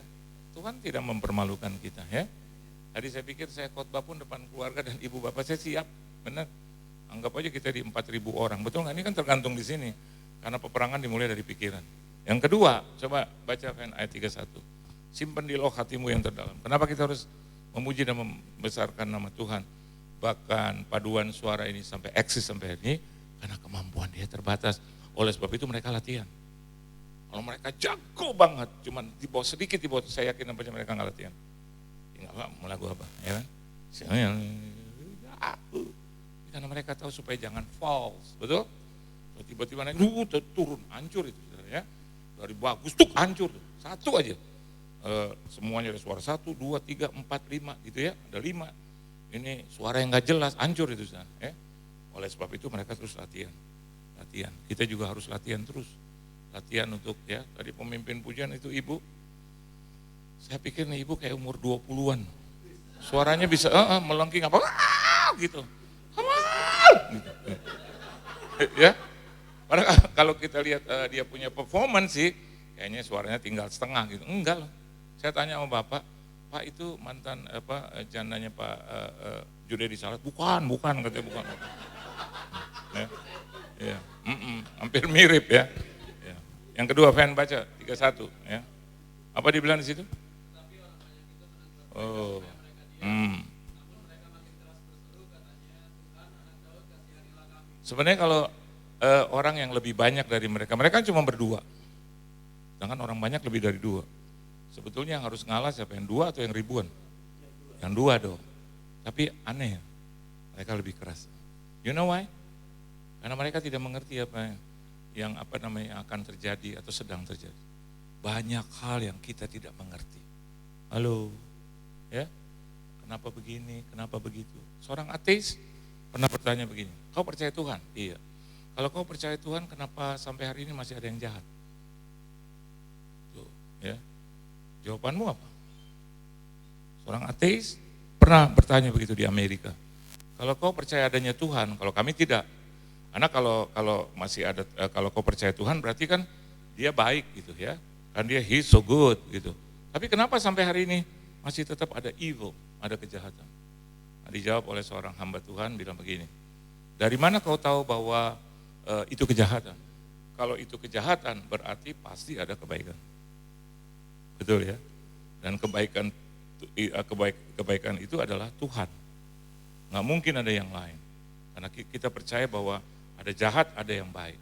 Tuhan tidak mempermalukan kita ya. Tadi saya pikir saya khotbah pun depan keluarga dan ibu bapak saya siap, benar. Anggap aja kita di 4.000 orang, betul nggak? Ini kan tergantung di sini, karena peperangan dimulai dari pikiran. Yang kedua, coba baca ayat 31. Simpan di loh hatimu yang terdalam. Kenapa kita harus memuji dan membesarkan nama Tuhan? Bahkan paduan suara ini sampai eksis sampai hari ini, karena kemampuan dia terbatas. Oleh sebab itu mereka latihan. Kalau mereka jago banget, cuman di bawah sedikit di bawah, saya yakin apa mereka nggak latihan. Enggak apa, mau lagu apa, ya kan? Karena mereka tahu supaya jangan false, betul? Tiba-tiba naik, turun, hancur itu, ya. Dari bagus, tuh hancur, satu aja. Semuanya ada suara 1, 2, 3, 4, 5, gitu ya, ada 5. Ini suara yang nggak jelas, hancur itu, ya. Oleh sebab itu mereka terus latihan. Kita juga harus latihan terus. Latihan untuk ya, tadi pemimpin pujian itu ibu. Saya pikir nih ibu kayak umur 20-an. Suaranya bisa melengking apa gitu. Gitu. Ya. Padahal kalau kita lihat dia punya performance sih, kayaknya suaranya tinggal setengah gitu. Enggak loh. Saya tanya sama Bapak, Pak itu mantan jandanya Pak Judedi Salat? Bukan katanya bukan. Ya, hampir mirip ya. Yang kedua, fan baca 31 ya. Apa dibilang di situ? Oh. Sebenarnya kalau orang yang lebih banyak dari mereka kan cuma berdua. Sedangkan orang banyak lebih dari 2. Sebetulnya yang harus ngalah siapa? Yang 2 atau yang ribuan? Yang 2 dong. Tapi aneh ya, mereka lebih keras. You know why? Karena mereka tidak mengerti apa yang akan terjadi atau sedang terjadi. Banyak hal yang kita tidak mengerti. Halo, ya? Kenapa begini? Kenapa begitu? Seorang ateis pernah bertanya begini, kau percaya Tuhan? Iya. Kalau kau percaya Tuhan, kenapa sampai hari ini masih ada yang jahat? Tuh, ya. Jawabanmu apa? Seorang ateis pernah bertanya begitu di Amerika. Kalau kau percaya adanya Tuhan, kalau kami tidak. Karena kalau masih ada, kalau kau percaya Tuhan berarti kan dia baik gitu ya. Kan dia he's so good gitu. Tapi kenapa sampai hari ini masih tetap ada evil, ada kejahatan? Nah, dijawab oleh seorang hamba Tuhan bilang begini, dari mana kau tahu bahwa itu kejahatan? Kalau itu kejahatan berarti pasti ada kebaikan. Betul ya? Dan kebaikan itu adalah Tuhan. Nggak mungkin ada yang lain. Karena kita percaya bahwa Ada jahat, ada yang baik.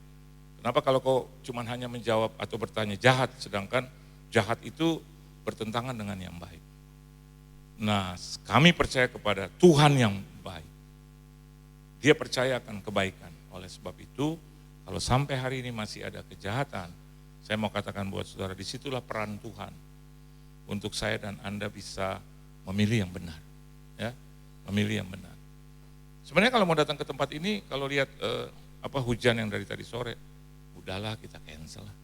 Kenapa kalau kau cuma hanya menjawab atau bertanya jahat, sedangkan jahat itu bertentangan dengan yang baik. Nah, kami percaya kepada Tuhan yang baik. Dia percaya akan kebaikan. Oleh sebab itu, kalau sampai hari ini masih ada kejahatan, saya mau katakan buat saudara, disitulah peran Tuhan untuk saya dan Anda bisa memilih yang benar. Ya, memilih yang benar. Sebenarnya kalau mau datang ke tempat ini, kalau lihat hujan yang dari tadi sore, udahlah kita cancel lah.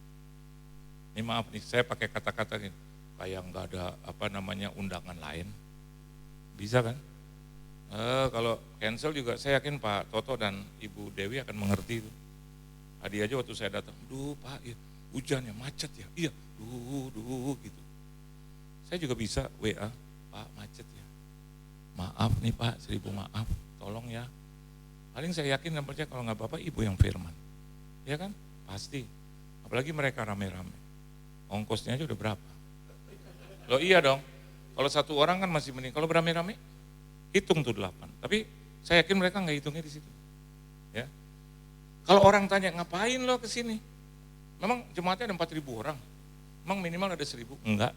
Ini maaf nih, saya pakai kata-kata gini, kayak nggak ada undangan lain. Bisa kan? Kalau cancel juga saya yakin Pak Toto dan Ibu Dewi akan mengerti itu. Tadi aja waktu saya datang, Pak ya, hujan ya, macet ya, iya, gitu. Saya juga bisa WA, Pak macet ya. Maaf nih Pak, 1000 maaf, tolong ya. Paling saya yakin dan percaya kalau nggak Bapak, Ibu yang firman. Ya kan? Pasti. Apalagi mereka rame-rame. Ongkosnya aja udah berapa? Loh iya dong, kalau satu orang kan masih mending, kalau berame-rame, hitung tuh 8. Tapi saya yakin mereka nggak hitungnya di situ. Ya. Kalau orang tanya, ngapain lo ke sini? Memang jemaatnya ada 4.000 orang. Memang minimal ada 1.000? Enggak.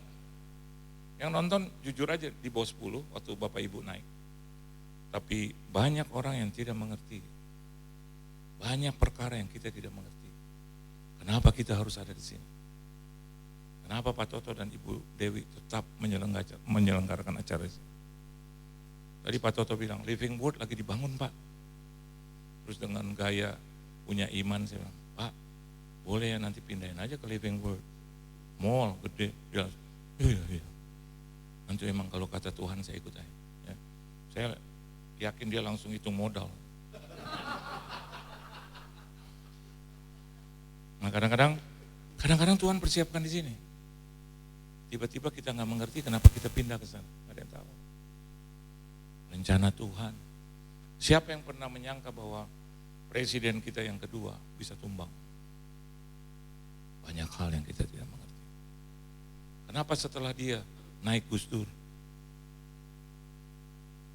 Yang nonton jujur aja di bawah 10 waktu Bapak Ibu naik. Tapi banyak orang yang tidak mengerti. Banyak perkara yang kita tidak mengerti. Kenapa kita harus ada di sini? Kenapa Pak Toto dan Ibu Dewi tetap menyelenggarakan acara ini? Tadi Pak Toto bilang, Living Word lagi dibangun Pak. Terus dengan gaya punya iman, saya bilang, Pak boleh ya nanti pindahin aja ke Living Word. Mall gede. Dia, iya. Nanti emang kalau kata Tuhan saya ikut aja. Ya. Saya yakin dia langsung hitung modal. Nah kadang-kadang Tuhan persiapkan di sini. Tiba-tiba kita nggak mengerti kenapa kita pindah ke sana. Nggak ada yang tahu. Rencana Tuhan. Siapa yang pernah menyangka bahwa presiden kita yang kedua bisa tumbang? Banyak hal yang kita tidak mengerti. Kenapa setelah dia naik Gus Dur?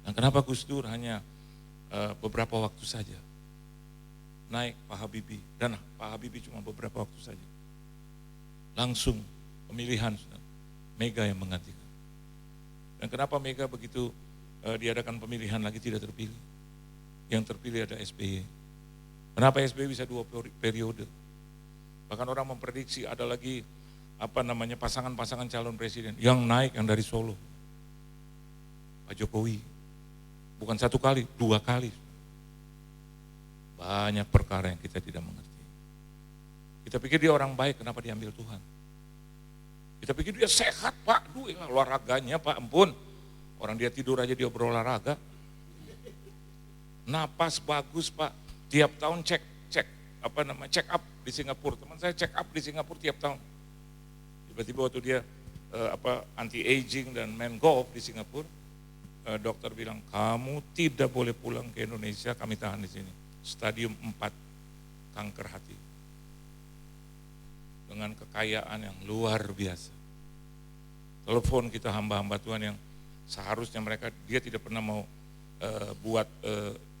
Dan kenapa Gus Dur hanya beberapa waktu saja? Naik Pak Habibie, dan Pak Habibie cuma beberapa waktu saja. Langsung pemilihan, Mega yang menggantikan. Dan kenapa Mega begitu diadakan pemilihan lagi tidak terpilih? Yang terpilih ada SBY. Kenapa SBY bisa 2 periode? Bahkan orang memprediksi ada lagi pasangan-pasangan calon presiden yang naik yang dari Solo. Pak Jokowi. Bukan 1 kali, 2 kali. Banyak perkara yang kita tidak mengerti. Kita pikir dia orang baik, kenapa diambil Tuhan? Kita pikir dia sehat Pak, olahraganya Pak, ampun. Orang dia tidur aja dia berolahraga. Napas bagus Pak, tiap tahun check up di Singapura. Teman saya check up di Singapura tiap tahun. Tiba-tiba waktu dia anti-aging dan main golf di Singapura, dokter bilang, kamu tidak boleh pulang ke Indonesia, kami tahan di sini. Stadium 4 kanker hati. Dengan kekayaan yang luar biasa. Telepon kita hamba-hamba Tuhan yang seharusnya dia tidak pernah mau buat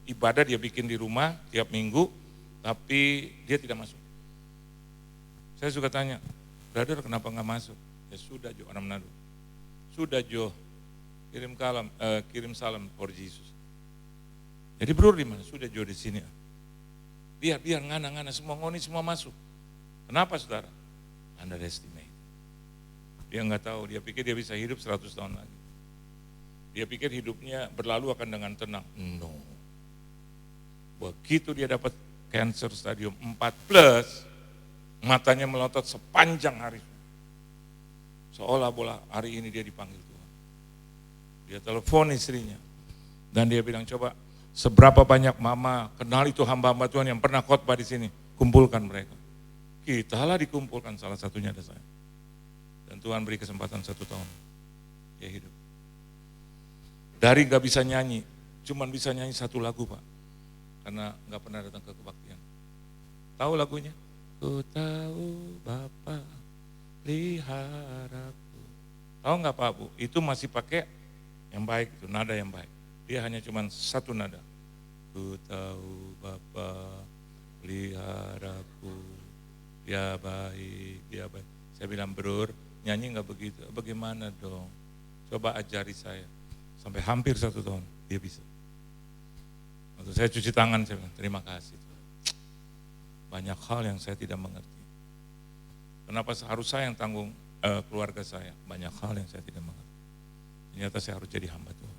ibadah, dia bikin di rumah tiap minggu, tapi dia tidak masuk. Saya suka tanya, brother kenapa nggak masuk? Ya sudah Jo, orang Manado. Sudah Jo, kirim salam for Jesus. Jadi bro di mana? Sudah Jo di sini. Biar ngana semua ngoni semua masuk. Kenapa saudara? Underestimate. Dia nggak tahu, dia pikir dia bisa hidup 100 tahun lagi. Dia pikir hidupnya berlalu akan dengan tenang. No. Begitu dia dapat cancer stadium 4+, matanya melotot sepanjang hari. Seolah-olah hari ini dia dipanggil Tuhan. Dia telepon istrinya. Dan dia bilang, coba seberapa banyak mama kenal itu hamba-hamba Tuhan yang pernah khotbah di sini. Kumpulkan mereka. Kitalah dikumpulkan, salah satunya ada saya. Dan Tuhan beri kesempatan 1 tahun. Dia hidup. Dari gak bisa nyanyi, cuman bisa nyanyi 1 lagu Pak. Karena gak pernah datang ke kebaktian. Tahu lagunya? Ku tahu Bapa peliharaku. Tahu gak Pak Bu? Itu masih pakai yang baik, itu nada yang baik. Dia hanya cuman 1 nada. Ku tahu Bapa peliharaku, dia baik, dia baik. Saya bilang, Bro, nyanyi nggak begitu? Bagaimana dong? Coba ajari saya. Sampai hampir 1 tahun, dia bisa. Waktu saya cuci tangan, saya bilang, terima kasih. Banyak hal yang saya tidak mengerti. Kenapa harus saya yang tanggung keluarga saya? Banyak hal yang saya tidak mengerti. Ternyata saya harus jadi hamba Tuhan.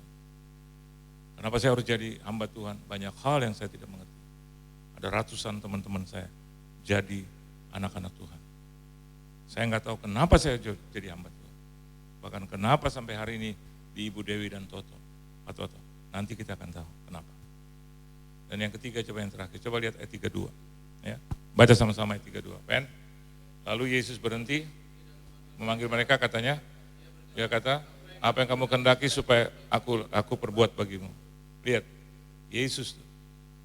Kenapa saya harus jadi hamba Tuhan? Banyak hal yang saya tidak mengerti. Ada ratusan teman-teman saya jadi anak-anak Tuhan. Saya nggak tahu kenapa saya jadi hamba Tuhan. Bahkan kenapa sampai hari ini di Ibu Dewi dan Toto. Nanti kita akan tahu kenapa. Dan yang ketiga, coba yang terakhir, coba lihat ayat 32. Ya. Baca sama-sama ayat 32. Pen. Lalu Yesus berhenti memanggil mereka, katanya, dia kata, apa yang kamu kehendaki supaya aku perbuat bagimu. Lihat, Yesus,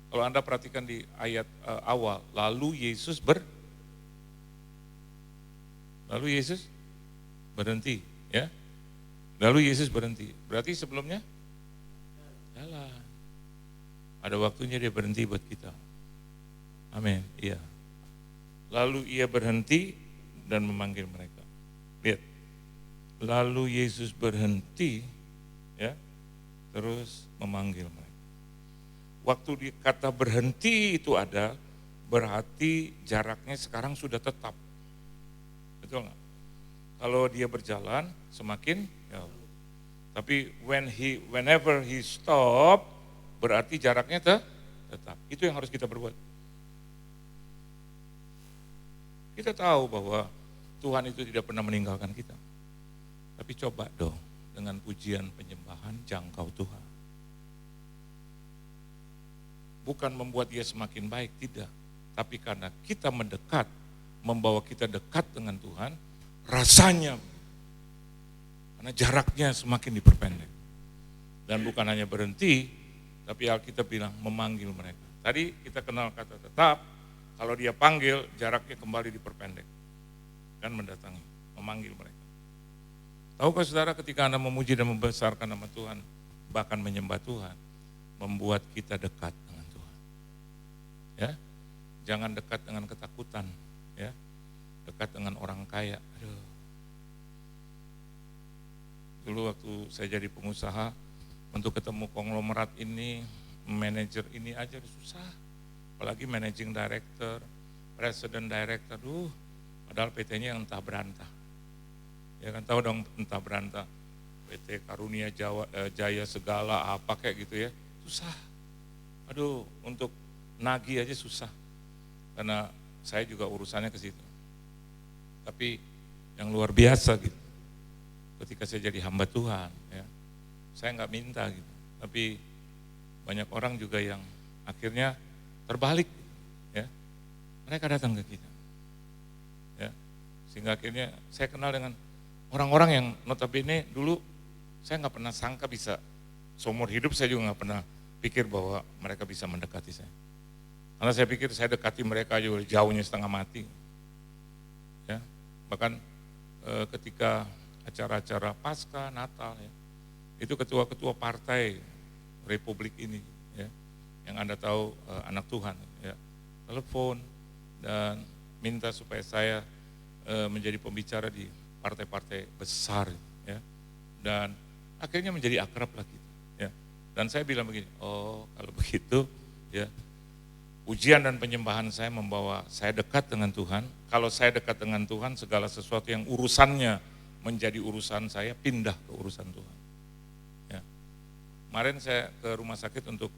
kalau Anda perhatikan di ayat awal, lalu Yesus berhenti, ya. Lalu Yesus berhenti. Berarti sebelumnya jalan. Ada waktunya dia berhenti buat kita. Amin. Iya. Lalu ia berhenti dan memanggil mereka. Lihat. Lalu Yesus berhenti, ya, terus memanggil mereka. Waktu di kata berhenti itu ada, berarti jaraknya sekarang sudah tetap. Betul nggak? Kalau dia berjalan semakin jauh. Tapi whenever he stop, berarti jaraknya tetap. Itu yang harus kita berbuat. Kita tahu bahwa Tuhan itu tidak pernah meninggalkan kita. Tapi coba dong dengan pujian penyembahan jangkau Tuhan. Bukan membuat dia semakin baik, tidak. Tapi karena kita mendekat, membawa kita dekat dengan Tuhan, rasanya, karena jaraknya semakin diperpendek. Dan bukan hanya berhenti, tapi Alkitab bilang memanggil mereka. Tadi kita kenal kata tetap, kalau dia panggil, jaraknya kembali diperpendek. Dan mendatangi, memanggil mereka. Tahukah saudara, ketika Anda memuji dan membesarkan nama Tuhan, bahkan menyembah Tuhan, membuat kita dekat dengan Tuhan. Ya, jangan dekat dengan ketakutan, ya, dekat dengan orang kaya. Aduh. Dulu waktu saya jadi pengusaha, untuk ketemu konglomerat ini, manajer ini aja susah. Apalagi managing director, president director, padahal PT-nya yang entah berantah. Ya kan tahu dong entah berantah. PT Karunia Jaya segala apa kayak gitu ya. Susah. Aduh, untuk nagih aja susah. Karena saya juga urusannya ke situ. Tapi yang luar biasa gitu. Ketika saya jadi hamba Tuhan, ya, saya nggak minta gitu. Tapi banyak orang juga yang akhirnya terbalik, ya. Mereka datang ke kita, ya. Sehingga akhirnya saya kenal dengan orang-orang yang notabene dulu saya nggak pernah sangka bisa, seumur hidup saya juga nggak pernah pikir bahwa mereka bisa mendekati saya. Karena saya pikir saya dekati mereka juga jauhnya setengah mati, ya. Bahkan ketika acara-acara Paskah, Natal, ya, itu ketua-ketua partai Republik ini, ya, yang Anda tahu anak Tuhan, ya, telepon dan minta supaya saya menjadi pembicara di partai-partai besar, ya, dan akhirnya menjadi akrab lagi, ya. Dan saya bilang begini, oh kalau begitu, ya, ujian dan penyembahan saya membawa saya dekat dengan Tuhan. Kalau saya dekat dengan Tuhan, segala sesuatu yang urusannya menjadi urusan saya pindah ke urusan Tuhan. Ya. Kemarin saya ke rumah sakit untuk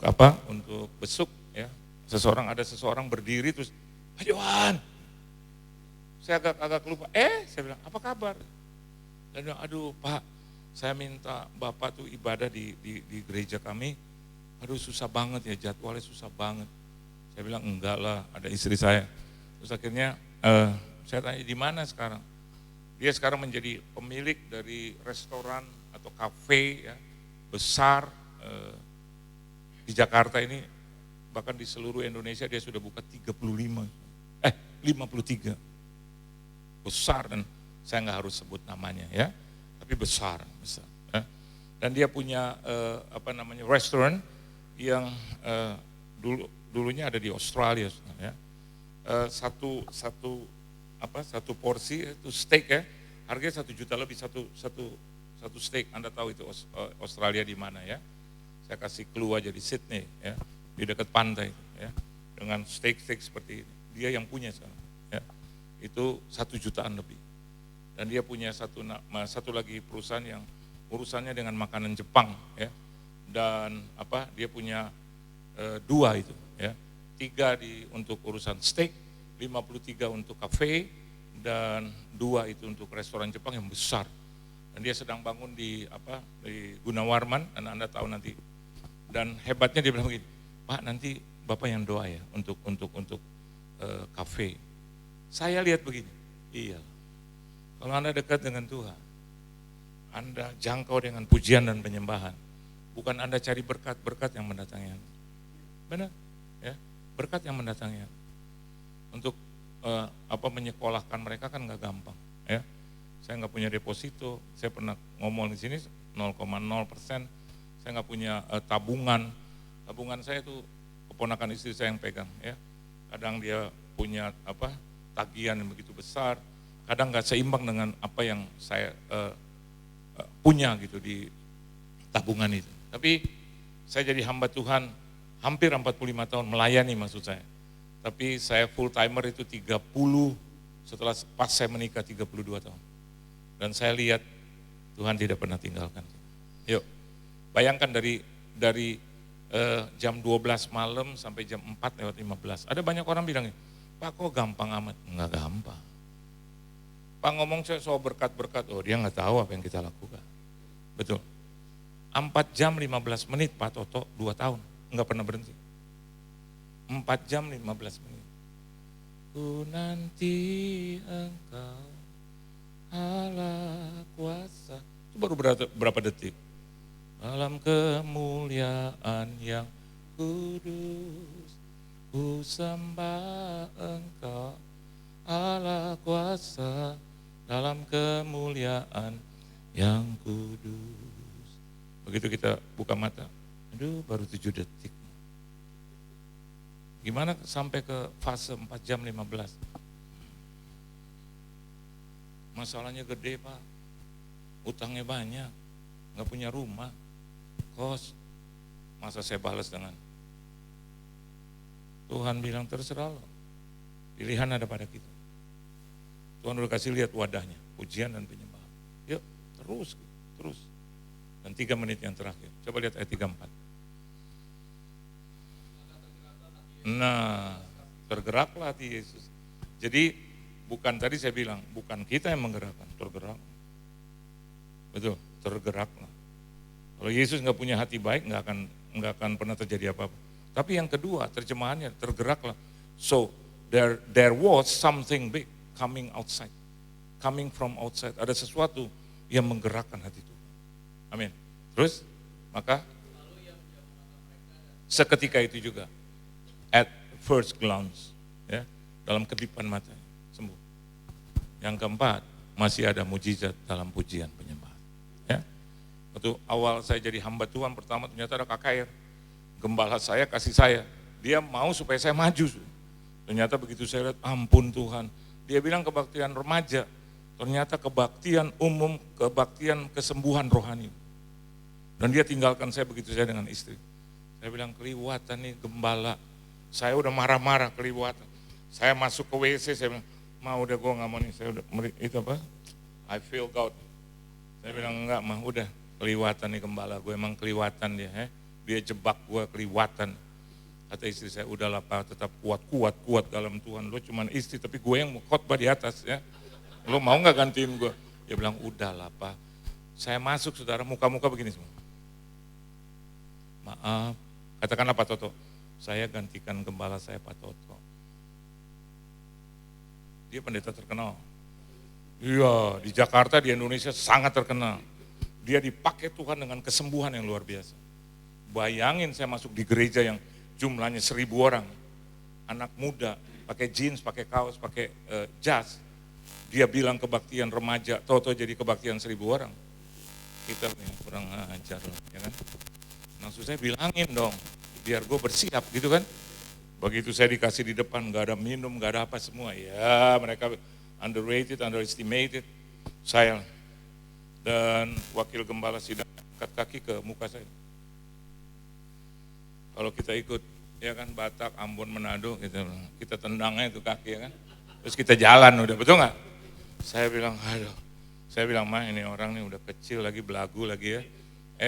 apa? Untuk besuk, ya. Ada seseorang berdiri terus, Pak Johan, saya agak lupa. Saya bilang, apa kabar? Dan bilang, aduh Pak, saya minta Bapak tuh ibadah di gereja kami. Aduh susah banget ya, jadwalnya susah banget. Saya bilang, enggak lah, ada istri saya. Terus akhirnya saya tanya, di mana sekarang? Dia sekarang menjadi pemilik dari restoran atau kafe, ya, besar di Jakarta ini, bahkan di seluruh Indonesia dia sudah buka 53. Besar, dan saya nggak harus sebut namanya, ya, tapi besar. Ya. Dan dia punya restoran yang dulu dulunya ada di Australia, ya. Satu porsi itu steak ya, harganya 1 juta lebih satu steak. Anda tahu itu Australia di mana ya? Saya kasih clue aja di Sydney ya, di dekat pantai ya, dengan steak seperti ini. Dia yang punya sekarang ya, itu 1 jutaan lebih. Dan dia punya satu lagi perusahaan yang urusannya dengan makanan Jepang ya, dan dia punya 2 itu ya, 3 untuk urusan steak, 53 untuk kafe, dan 2 itu untuk restoran Jepang yang besar. Dan dia sedang bangun di Gunawarman, dan Anda tahu nanti. Dan hebatnya dia bilang begini, Pak nanti Bapak yang doa ya untuk kafe. Saya lihat begini, iya. Kalau Anda dekat dengan Tuhan, Anda jangkau dengan pujian dan penyembahan. Bukan Anda cari berkat yang mendatangi Anda. Benar? Ya, berkat yang mendatangi Anda. Untuk menyekolahkan mereka kan nggak gampang. Ya, saya nggak punya deposito. Saya pernah ngomong di sini 0,0%. Saya nggak punya tabungan. Tabungan saya itu keponakan istri saya yang pegang. Ya, kadang dia punya tagihan yang begitu besar. Kadang nggak seimbang dengan apa yang saya punya gitu di tabungan itu. Tapi saya jadi hamba Tuhan hampir 45 tahun melayani maksud saya. Tapi saya full timer itu 30 setelah pas saya menikah 32 tahun. Dan saya lihat Tuhan tidak pernah tinggalkan. Yuk, bayangkan dari jam 12 malam sampai jam 4:15. Ada banyak orang bilang, Pak kok gampang amat? Enggak gampang. Pak ngomong saya soal berkat-berkat, oh dia nggak tahu apa yang kita lakukan. Betul. 4 jam 15 menit Pak Toto 2 tahun, nggak pernah berhenti. 4 jam 15 menit. Ku nanti engkau Allah kuasa. Itu baru berapa detik. Dalam kemuliaan yang kudus, ku sembah engkau Allah kuasa. Dalam kemuliaan yang kudus. Begitu kita buka mata, aduh baru 7 detik. Gimana sampai ke fase 4 jam 15? Masalahnya gede Pak, utangnya banyak, gak punya rumah, kos. Masa saya balas dengan Tuhan bilang terserah lo, pilihan ada pada kita. Tuhan udah kasih lihat wadahnya, pujian dan penyembahan. Yuk terus. Dan 3 menit yang terakhir, coba lihat ayat 34. Nah, tergeraklah hati Yesus. Jadi bukan tadi saya bilang, bukan kita yang menggerakkan, tergerak. Betul, tergeraklah. Kalau Yesus nggak punya hati baik, nggak akan pernah terjadi apa-apa. Tapi yang kedua, terjemahannya tergeraklah. So there was something big coming outside, coming from outside. Ada sesuatu yang menggerakkan hati Tuhan. Amin. Terus, maka seketika itu juga. At first glance, ya, dalam kedipan matanya, sembuh. Yang keempat, masih ada mujizat dalam pujian penyembahan. Ya. Waktu awal saya jadi hamba Tuhan pertama ternyata ada KKR. Gembala saya kasih saya, dia mau supaya saya maju. Ternyata begitu saya lihat, ampun Tuhan. Dia bilang kebaktian remaja, ternyata kebaktian umum, kebaktian kesembuhan rohani. Dan dia tinggalkan saya begitu saya dengan istri. Saya bilang keliwatan nih gembala. Saya udah marah-marah keliwatan. Saya masuk ke WC, saya bilang, udah gue gak mau nih, saya udah, itu apa? I feel God. Saya bilang enggak udah keliwatan nih gembala, gue emang keliwatan dia. Dia jebak gue keliwatan. Kata istri saya, udahlah Pak, tetap kuat dalam Tuhan. Lo cuman istri, tapi gue yang khotbah di atas ya. Lo mau gak gantiin gue? Dia bilang, udahlah Pak. Saya masuk saudara, muka-muka begini semua. Maaf, katakanlah Pak Toto. Saya gantikan gembala saya Pak Toto. Dia pendeta terkenal. Iya, di Jakarta, di Indonesia sangat terkenal. Dia dipakai Tuhan dengan kesembuhan yang luar biasa. Bayangin saya masuk di gereja yang jumlahnya 1.000 orang. Anak muda, pakai jeans, pakai kaos, pakai jas. Dia bilang kebaktian remaja, Toto jadi kebaktian 1.000 orang. Kita kurang ajar, ya kan? Maksud saya bilangin dong, biar gue bersiap gitu kan. Begitu saya dikasih di depan, gak ada minum, gak ada apa semua. Ya mereka underrated, underestimated. Saya dan wakil gembala sidang angkat kaki ke muka saya. Kalau kita ikut, ya kan Batak, Ambon, Manado, kita tendangnya itu kaki ya kan. Terus kita jalan udah, betul nggak? Saya bilang, aduh. Saya bilang, mah ini orang nih udah kecil lagi, belagu lagi ya.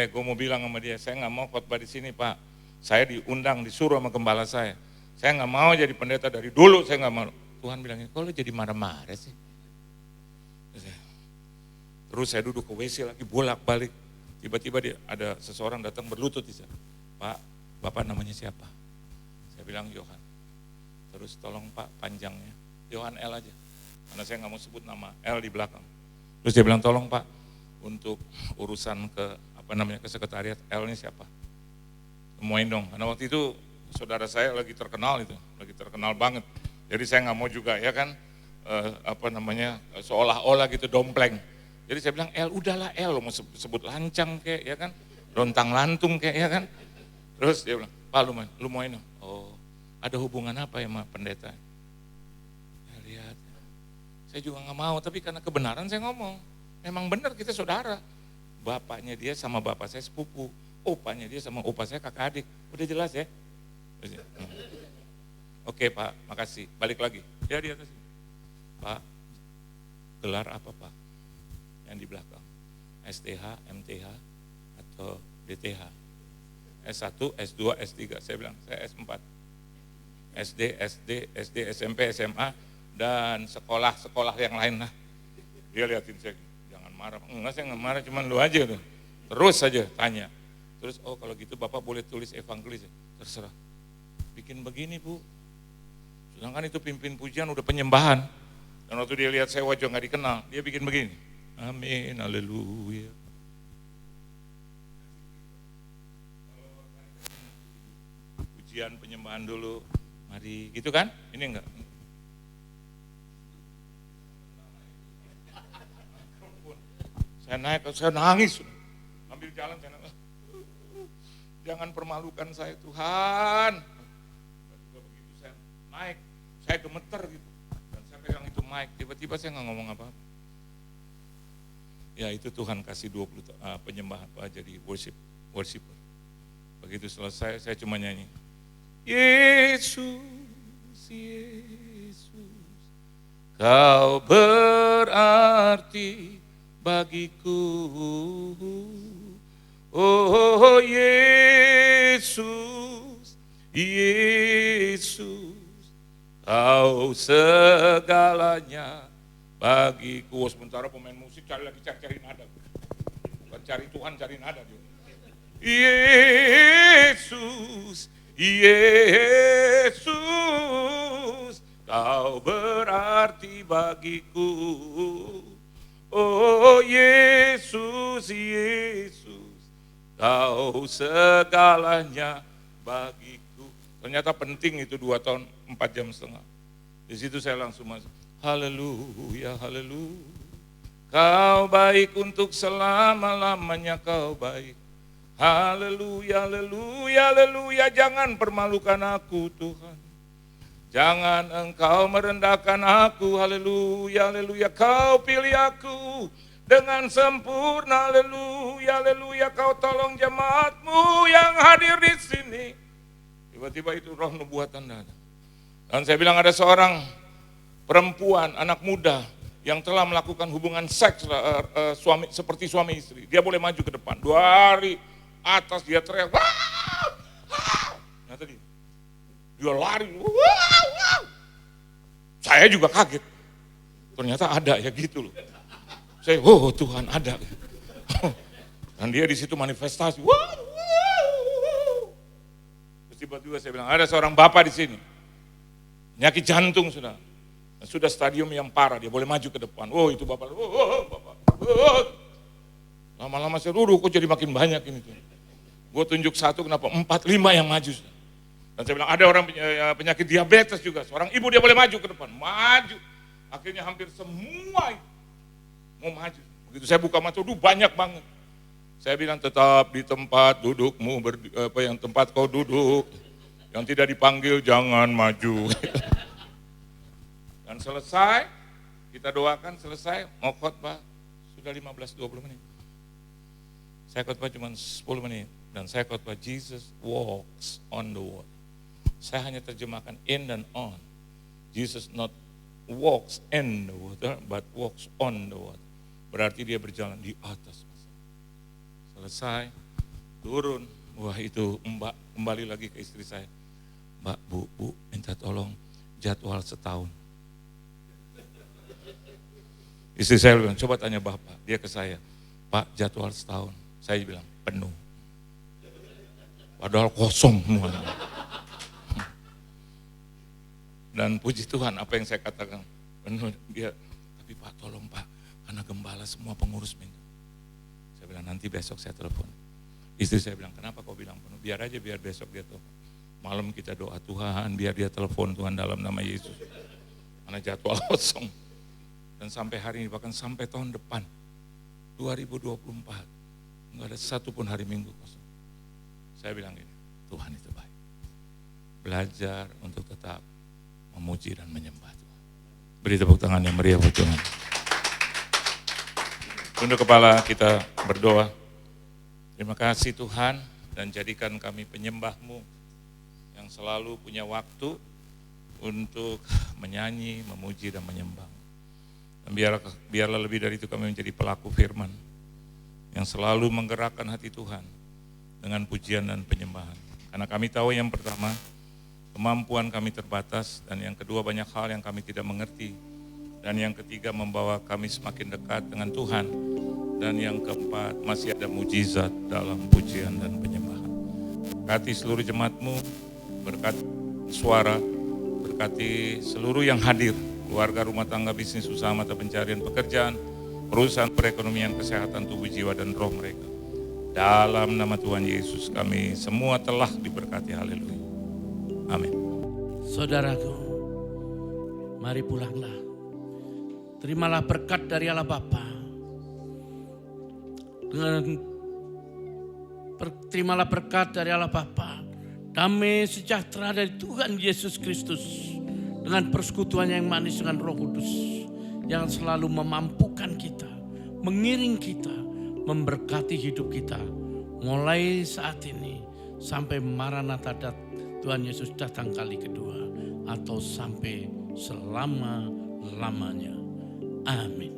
Gue mau bilang sama dia, saya nggak mau khotbah di sini Pak. Saya diundang, disuruh sama gembala saya. Saya nggak mau jadi pendeta dari dulu, saya nggak mau. Tuhan bilangnya, kok lu jadi marah-marah sih? Terus saya duduk ke WC lagi, bolak-balik. Tiba-tiba ada seseorang datang berlutut di sana. Pak, Bapak namanya siapa? Saya bilang Yohan. Terus tolong Pak panjangnya, Yohan L aja. Karena saya nggak mau sebut nama L di belakang. Terus dia bilang tolong Pak, untuk urusan ke ke sekretariat, L ini siapa? Temuin dong, karena waktu itu saudara saya lagi terkenal itu, lagi terkenal banget. Jadi saya nggak mau juga ya kan, seolah-olah gitu dompleng. Jadi saya bilang L, udahlah L, mau sebut lancang kayak ya kan, lontang lantung kayak ya kan. Terus dia bilang, Pak lu mau ini? Oh, ada hubungan apa ya sama pendeta? Saya lihat, saya juga nggak mau, tapi karena kebenaran saya ngomong. Memang benar kita saudara. Bapaknya dia sama bapak saya sepupu, opanya dia sama opa saya kakak adik. Udah jelas ya? Oke Pak, makasih. Balik lagi. Ya di atas. Pak, gelar apa Pak? Yang di belakang. STH, MTH, atau DTH? S1, S2, S3. Saya bilang, saya S4. SD, SMP, SMA, dan sekolah-sekolah yang lain lah. Dia liatin saya, jangan marah. Enggak, saya nggak marah, cuman lu aja tuh. Terus saja tanya. Terus, oh kalau gitu Bapak boleh tulis evangelis ya? Terserah. Bikin begini Bu. Sedangkan itu pimpin pujian udah penyembahan. Dan waktu dia lihat saya wajah nggak dikenal, dia bikin begini. Amin, haleluya. Pujian penyembahan dulu, mari, gitu kan? Ini enggak. Saya naik, saya nangis. Ambil jalan, saya nangis. Jangan permalukan saya Tuhan. Begitu saya naik, saya gemeter gitu. Dan saya pegang itu mic, tiba-tiba saya nggak ngomong apa-apa. Ya itu Tuhan kasih 20 penyembahan jadi worshiper. Begitu selesai saya cuma nyanyi. Yesus, Yesus, Kau berarti bagiku. Oh Yesus, Yesus, Kau segalanya bagiku. Sementara pemain musik cari nada. Bukan cari Tuhan, cari nada dia. Yesus, Yesus, Kau berarti bagiku. Oh Yesus, Yesus, Kau segalanya bagiku. Ternyata penting itu 2 tahun 4 jam setengah. Di situ saya langsung masuk. Haleluya, haleluya. Kau baik untuk selama-lamanya, Kau baik. Haleluya, haleluya, haleluya. Jangan permalukan aku Tuhan. Jangan Engkau merendahkan aku. Haleluya, haleluya. Kau pilih aku dengan sempurna. Haleluya, haleluya. Kau tolong jemaat-Mu yang hadir di sini. Tiba-tiba itu roh nubuatan datang. Dan saya bilang ada seorang perempuan, anak muda yang telah melakukan hubungan seks seperti suami istri. Dia boleh maju ke depan. 2 hari atas dia teriak. Nah tadi dia lari. Saya juga kaget. Ternyata ada ya gitu loh. Saya, oh Tuhan ada. Dan dia di situ manifestasi. Terus tiba-tiba saya bilang, ada seorang bapak di sini. Penyakit jantung sudah stadium yang parah, dia boleh maju ke depan. Oh itu bapak, bapak. Lama-lama saya duduk, kok jadi makin banyak ini tuh. Gue tunjuk 1, kenapa 4, 5 yang maju. Dan saya bilang ada orang penyakit diabetes juga, seorang ibu dia boleh maju ke depan, maju. Akhirnya hampir semua mau maju. Begitu saya buka mata, banyak banget. Saya bilang tetap di tempat dudukmu, tempat kau duduk. Yang tidak dipanggil jangan maju. Dan selesai, kita doakan selesai, mau khotbah sudah 15-20 menit. Saya khotbah cuma 10 menit. Dan saya khotbah Jesus walks on the water. Saya hanya terjemahkan in dan on. Jesus not walks in the water, but walks on the water. Berarti dia berjalan di atas. Selesai, turun. Wah itu Mbak kembali lagi ke istri saya. Mbak, Bu, minta tolong jadwal setahun. Istri saya bilang, coba tanya Bapak. Dia ke saya, Pak jadwal setahun. Saya bilang, penuh. Padahal kosong semua. Dan puji Tuhan apa yang saya katakan. Penuh. Dia, tapi Pak tolong Pak, karena gembala semua pengurus minggu. Saya bilang, nanti besok saya telepon. Istri saya bilang, kenapa kau bilang penuh? Biar aja, biar besok dia telepon. Malam kita doa Tuhan, biar dia telepon Tuhan dalam nama Yesus. Karena jadwal kosong. Dan sampai hari ini, bahkan sampai tahun depan, 2024, enggak ada satu pun hari Minggu kosong. Saya bilang gini, Tuhan itu baik. Belajar untuk tetap memuji dan menyembah Tuhan. Beri tepuk tangan yang meriah buat Tuhan. Tunduk kepala, kita berdoa. Terima kasih Tuhan, dan jadikan kami penyembah-Mu yang selalu punya waktu untuk menyanyi, memuji dan menyembah. Dan biarlah lebih dari itu kami menjadi pelaku firman yang selalu menggerakkan hati Tuhan dengan pujian dan penyembahan. Karena kami tahu yang pertama, kemampuan kami terbatas, dan yang kedua banyak hal yang kami tidak mengerti, dan yang ketiga membawa kami semakin dekat dengan Tuhan, dan yang keempat masih ada mujizat dalam pujian dan penyembahan. Berkati seluruh jemaat-Mu, berkati suara, berkati seluruh yang hadir, keluarga, rumah tangga, bisnis, usaha, mata pencarian, pekerjaan, perusahaan, perekonomian, kesehatan, tubuh, jiwa, dan roh mereka. Dalam nama Tuhan Yesus kami semua telah diberkati, haleluya. Amin. Saudaraku, mari pulanglah. Terimalah berkat dari Allah Bapa. Terimalah berkat dari Allah Bapa. Damai sejahtera dari Tuhan Yesus Kristus. Dengan persekutuan yang manis dengan Roh Kudus. Yang selalu memampukan kita, mengiring kita, memberkati hidup kita mulai saat ini sampai Maranatha Tuhan Yesus datang kali kedua atau sampai selama-lamanya. Amin.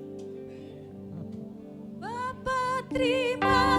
Bapa terima